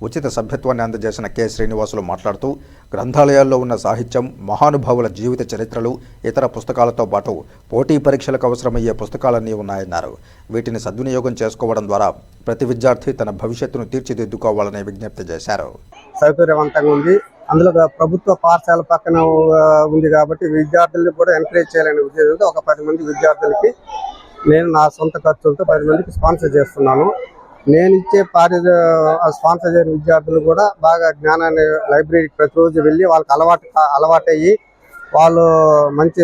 ఉచిత సభ్యత్వాన్ని అందజేసిన కె శ్రీనివాసులు మాట్లాడుతూ గ్రంథాలయాల్లో ఉన్న సాహిత్యం, మహానుభావుల జీవిత చరిత్రలు, ఇతర పుస్తకాలతో పాటు పోటీ పరీక్షలకు అవసరమయ్యే పుస్తకాలన్నీ ఉన్నాయన్నారు. వీటిని సద్వినియోగం చేసుకోవడం ద్వారా ప్రతి విద్యార్థి తన భవిష్యత్తును తీర్చిదిద్దుకోవాలని విజ్ఞప్తి చేశారు. సౌకర్యవంతంగా ఉంది. అందులో ప్రభుత్వ పాఠశాల పక్కన ఉంది కాబట్టి విద్యార్థుల్ని కూడా ఎంకరేజ్ చేయాలనే ఉద్దేశంతో ఒక 10 మంది విద్యార్థులకి నేను నా సొంత ఖర్చులతో 10 మందికి స్పాన్సర్ చేస్తున్నాను. నేను ఇచ్చే స్పాన్సర్ చేసిన విద్యార్థులు కూడా బాగా జ్ఞానాన్ని లైబ్రరీకి ప్రతిరోజు వెళ్ళి వాళ్ళకి అలవాటయ్యి వాళ్ళు మంచి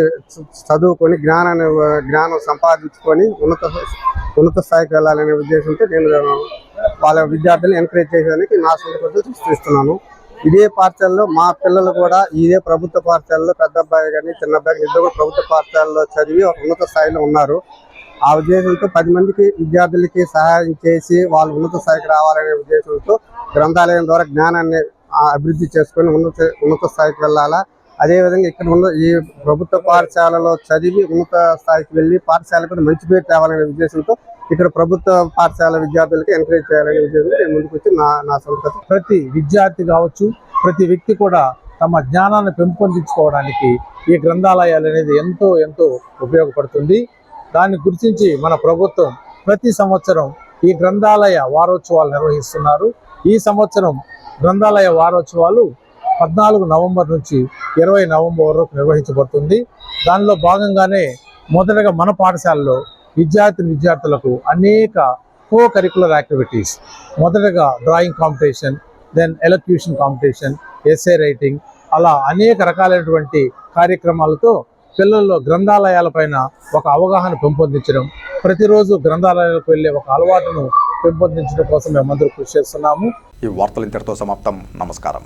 చదువుకొని జ్ఞానం సంపాదించుకొని ఉన్నత స్థాయికి వెళ్ళాలనే ఉద్దేశంతో నేను వాళ్ళ విద్యార్థులను ఎంకరేజ్ చేయడానికి నా సొంత ఖర్చులు సృష్టిస్తున్నాను. ఇదే పాఠశాలలో మా పిల్లలు కూడా ఇదే ప్రభుత్వ పాఠశాలలో పెద్ద అబ్బాయి కానీ చిన్న అబ్బాయి కానీ ఇద్దరు కూడా ప్రభుత్వ పాఠశాలలో చదివి ఒక ఉన్నత స్థాయిలో ఉన్నారు. ఆ ఉద్దేశంతో 10 మందికి విద్యార్థులకి సహాయం చేసి వాళ్ళు ఉన్నత స్థాయికి రావాలనే ఉద్దేశంతో గ్రంథాలయం ద్వారా జ్ఞానాన్ని అభివృద్ధి చేసుకొని ఉన్నత స్థాయికి వెళ్ళాలా. అదేవిధంగా ఇక్కడ ఉన్న ఈ ప్రభుత్వ పాఠశాలలో చదివి ఉన్నత స్థాయికి వెళ్ళి పాఠశాలకు మంచి పేరు తేవాలనే ఉద్దేశంతో ఇక్కడ ప్రభుత్వ పాఠశాల విద్యార్థులకి ఎంకరేజ్ చేయాలనే ఉద్దేశంతో నేను ముందుకు వచ్చి నా సొంత ప్రతి విద్యార్థి కావచ్చు, ప్రతి వ్యక్తి కూడా తమ జ్ఞానాన్ని పెంపొందించుకోవడానికి ఈ గ్రంథాలయాలు అనేది ఎంతో ఎంతో ఉపయోగపడుతుంది. దాన్ని గుర్తించి మన ప్రభుత్వం ప్రతి సంవత్సరం ఈ గ్రంథాలయ వారోత్సవాలు నిర్వహిస్తున్నారు. ఈ సంవత్సరం గ్రంథాలయ వారోత్సవాలు 14 నవంబర్ నుంచి 20 నవంబర్ వరకు నిర్వహించబడుతుంది. దానిలో భాగంగానే మొదటగా మన పాఠశాలలో విద్యార్థులకు అనేక కో కరికులర్ యాక్టివిటీస్, మొదటగా drawing competition, then elocution competition, essay writing, అలా అనేక రకాలైనటువంటి కార్యక్రమాలతో పిల్లల్లో గ్రంథాలయాలపైన ఒక అవగాహన పెంపొందించడం, ప్రతిరోజు గ్రంథాలయాలకు వెళ్ళే ఒక అలవాటును పెంపొందించడం కోసం మేమందరూ కృషి చేస్తున్నాము. ఈ వార్తలు ఇంతటితో సమాప్తం. నమస్కారం.